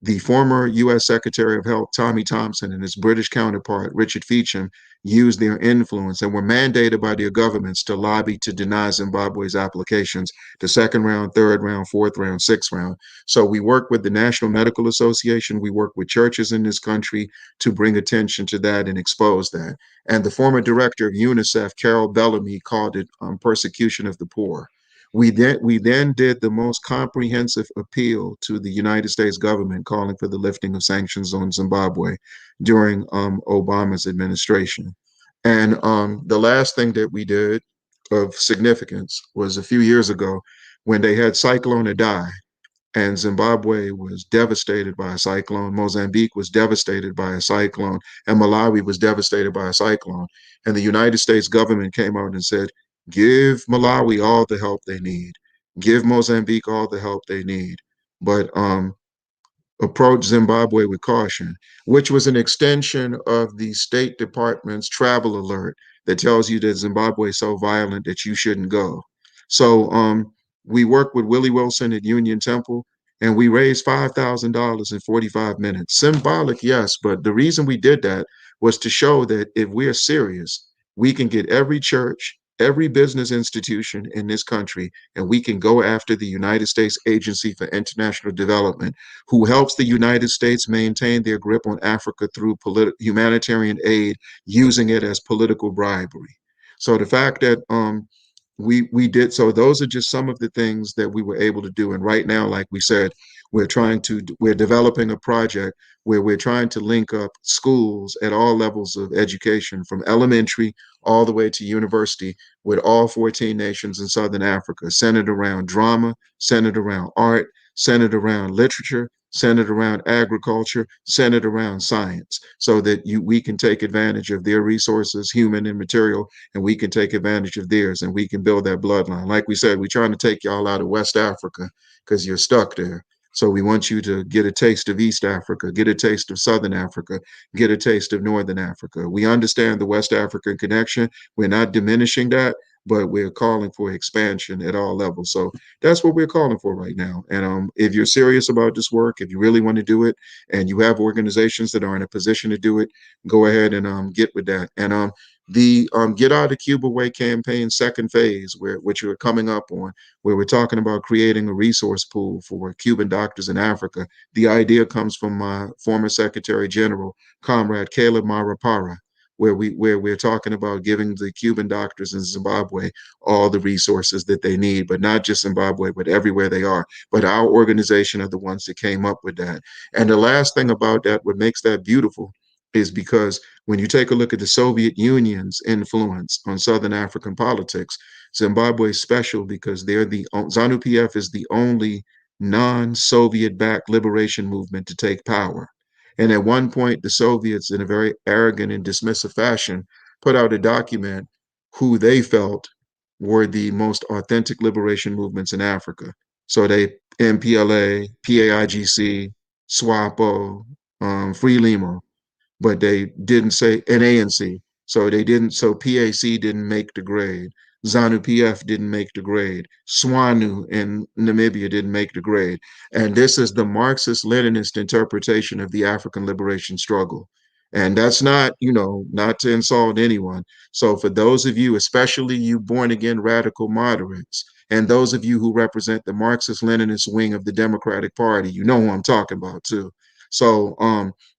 the former U.S. Secretary of Health, Tommy Thompson, and his British counterpart, Richard Feacham, used their influence and were mandated by their governments to lobby to deny Zimbabwe's applications, the second round, third round, fourth round, sixth round. So we work with the National Medical Association. We work with churches in this country to bring attention to that and expose that. And the former director of UNICEF, Carol Bellamy, called it persecution of the poor. We then did the most comprehensive appeal to the United States government, calling for the lifting of sanctions on Zimbabwe during Obama's administration. And the last thing that we did of significance was a few years ago when they had Cyclone Idai, and Zimbabwe was devastated by a cyclone. Mozambique was devastated by a cyclone, and Malawi was devastated by a cyclone. And the United States government came out and said, give Malawi all the help they need, give Mozambique all the help they need, but approach Zimbabwe with caution, which was an extension of the State Department's travel alert that tells you that Zimbabwe is so violent that you shouldn't go. So we worked with Willie Wilson at Union Temple, and we raised $5,000 in 45 minutes. Symbolic, yes, but the reason we did that was to show that if we're serious, we can get every church, every business institution in this country, and we can go after the United States Agency for International Development, who helps the United States maintain their grip on Africa through humanitarian aid, using it as political bribery. So the fact that we did so, those are just some of the things that we were able to do. And right now, like we said, we're developing a project where we're trying to link up schools at all levels of education, from elementary all the way to university, with all 14 nations in Southern Africa, centered around drama, centered around art, centered around literature, centered around agriculture, centered around science, so that we can take advantage of their resources, human and material, and we can take advantage of theirs, and we can build that bloodline. Like we said, we're trying to take y'all out of West Africa because you're stuck there. So we want you to get a taste of East Africa, get a taste of Southern Africa, get a taste of Northern Africa. We understand the West African connection. We're not diminishing that, but we're calling for expansion at all levels. So that's what we're calling for right now. And if you're serious about this work, if you really want to do it, and you have organizations that are in a position to do it, go ahead and get with that. And the Get Out of Cuba Way campaign second phase, which we're coming up on, where we're talking about creating a resource pool for Cuban doctors in Africa. The idea comes from my former Secretary General, Comrade Caleb Marapara, where we're talking about giving the Cuban doctors in Zimbabwe all the resources that they need, but not just Zimbabwe, but everywhere they are. But our organization are the ones that came up with that. And the last thing about that, what makes that beautiful, is because when you take a look at the Soviet Union's influence on Southern African politics, Zimbabwe is special because ZANU-PF is the only non-Soviet backed liberation movement to take power. And at one point, the Soviets, in a very arrogant and dismissive fashion, put out a document who they felt were the most authentic liberation movements in Africa. So they MPLA, PAIGC, SWAPO, Frelimo, but they didn't say an ANC. So they didn't. So PAC didn't make the grade. ZANU PF didn't make the grade. SWANU in Namibia didn't make the grade. And this is the Marxist-Leninist interpretation of the African liberation struggle. And that's not, not to insult anyone. So for those of you, especially you born again radical moderates, And those of you who represent the Marxist Leninist wing of the Democratic Party, you know who I'm talking about too. So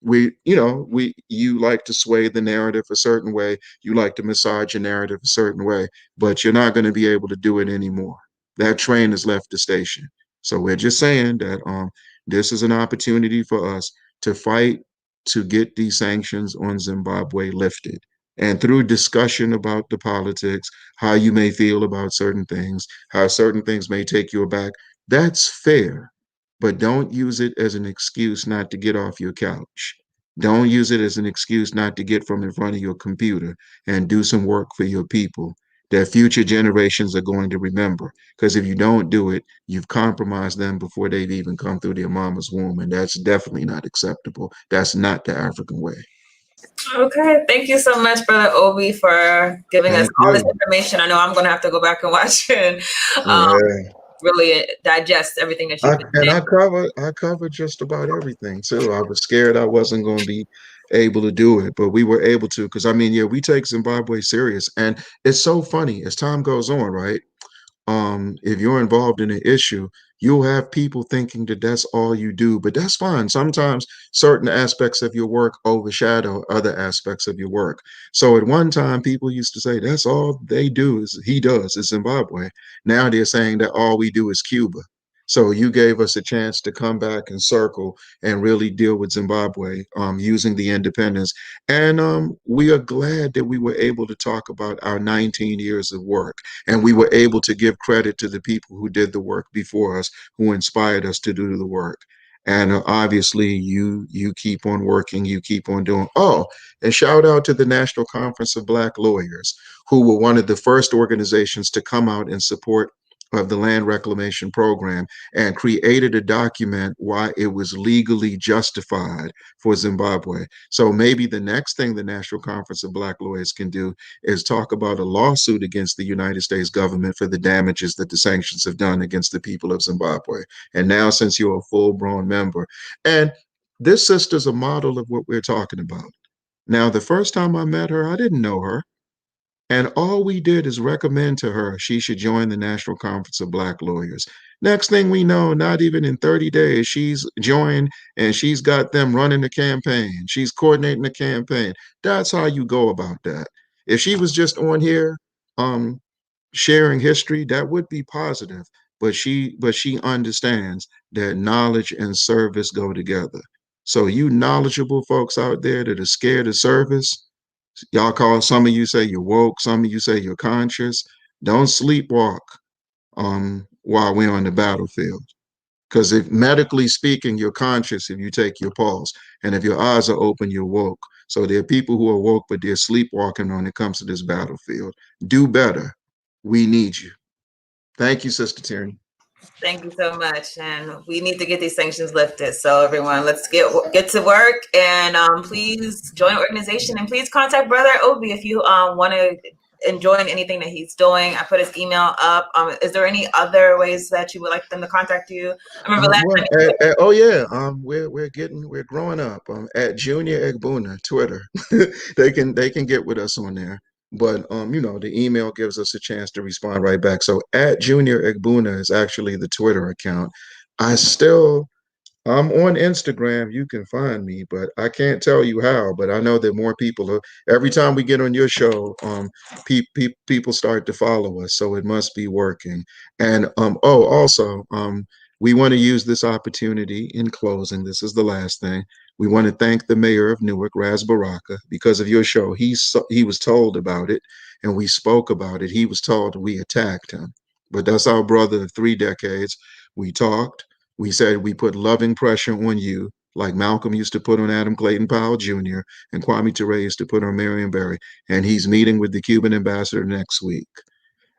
you like to sway the narrative a certain way, you like to massage a narrative a certain way, but you're not going to be able to do it anymore. That train has left the station. So we're just saying that this is an opportunity for us to fight to get these sanctions on Zimbabwe lifted. And through discussion about the politics, how you may feel about certain things, how certain things may take you aback, that's fair. But don't use it as an excuse not to get off your couch. Don't use it as an excuse not to get from in front of your computer and do some work for your people that future generations are going to remember. Because if you don't do it, you've compromised them before they've even come through their mama's womb. And that's definitely not acceptable. That's not the African way. Okay, thank you so much, Brother Obi, for giving us Thank all this you. information. I know I'm going to have to go back and watch and Yeah. really digest everything that you've been saying. I covered just about everything too. I was scared I wasn't going to be able to do it, but we were able to because I mean, yeah, we take Zimbabwe serious, and it's so funny as time goes on, right? If you're involved in an issue, you'll have people thinking that that's all you do, but that's fine. Sometimes certain aspects of your work overshadow other aspects of your work. So at one time, people used to say that's all they do is he does is Zimbabwe. Now they're saying that all we do is Cuba. So you gave us a chance to come back and circle and really deal with Zimbabwe using the independence. And we are glad that we were able to talk about our 19 years of work. And we were able to give credit to the people who did the work before us, who inspired us to do the work. And obviously, you keep on working, you keep on doing. Oh, and shout out to the National Conference of Black Lawyers, who were one of the first organizations to come out in support of the land reclamation program and created a document why it was legally justified for Zimbabwe. So maybe the next thing the National Conference of Black Lawyers can do is talk about a lawsuit against the United States government for the damages that the sanctions have done against the people of Zimbabwe. And now, since you're a full grown member, and this sister's a model of what we're talking about. Now, the first time I met her, I didn't know her. And all we did is recommend to her she should join the National Conference of Black Lawyers. Next thing we know, not even in 30 days, she's joined and she's got them running the campaign. She's coordinating the campaign. That's how you go about that. If she was just on here um, sharing history, that would be positive. But she understands that knowledge and service go together. So you knowledgeable folks out there that are scared of service, y'all call some of you say you're woke, some of you say you're conscious. Don't sleepwalk while we're on the battlefield. Because if medically speaking, you're conscious if you take your pulse. And if your eyes are open, you're woke. So there are people who are woke, but they're sleepwalking when it comes to this battlefield. Do better. We need you. Thank you, Sister Tierney. Thank you so much, and we need to get these sanctions lifted. So everyone, let's get to work, and please join the organization, and please contact Brother Obi if you want to join anything that he's doing. I put his email up. Is there any other ways that you would like them to contact you? I remember last Well, time. oh yeah, we're growing up. At Junior Egbuna Twitter, they can get with us on there. But the email gives us a chance to respond right back. So at Junior Egbuna is actually the Twitter account. I still I'm on Instagram. You can find me, but I can't tell you how. But I know that more people are. Every time we get on your show, people start to follow us, so it must be working. And also, we want to use this opportunity in closing. This is the last thing. We want to thank the mayor of Newark, Raz Baraka, because of your show. He was told about it, and we spoke about it. He was told we attacked him, but that's our brother of 3 decades. We talked. We said we put loving pressure on you, like Malcolm used to put on Adam Clayton Powell Jr. and Kwame Ture used to put on Marion Barry. And he's meeting with the Cuban ambassador next week.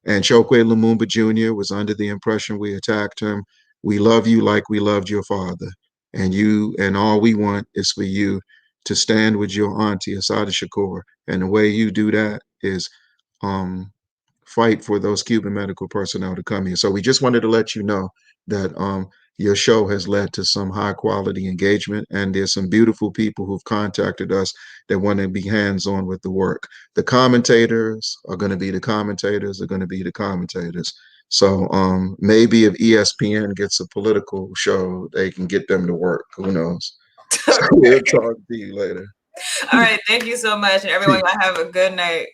And Chokwe Lumumba Jr. was under the impression we attacked him. We love you like we loved your father. And all we want is for you to stand with your auntie, Asada Shakur. And the way you do that is um, fight for those Cuban medical personnel to come here. So we just wanted to let you know that your show has led to some high quality engagement, and there's some beautiful people who've contacted us that want to be hands on with the work. The commentators are going to be the commentators, are going to be the commentators. So maybe if ESPN gets a political show, they can get them to work. Who knows? So we'll talk to you later. All right. Thank you so much. And everyone, y'all have a good night.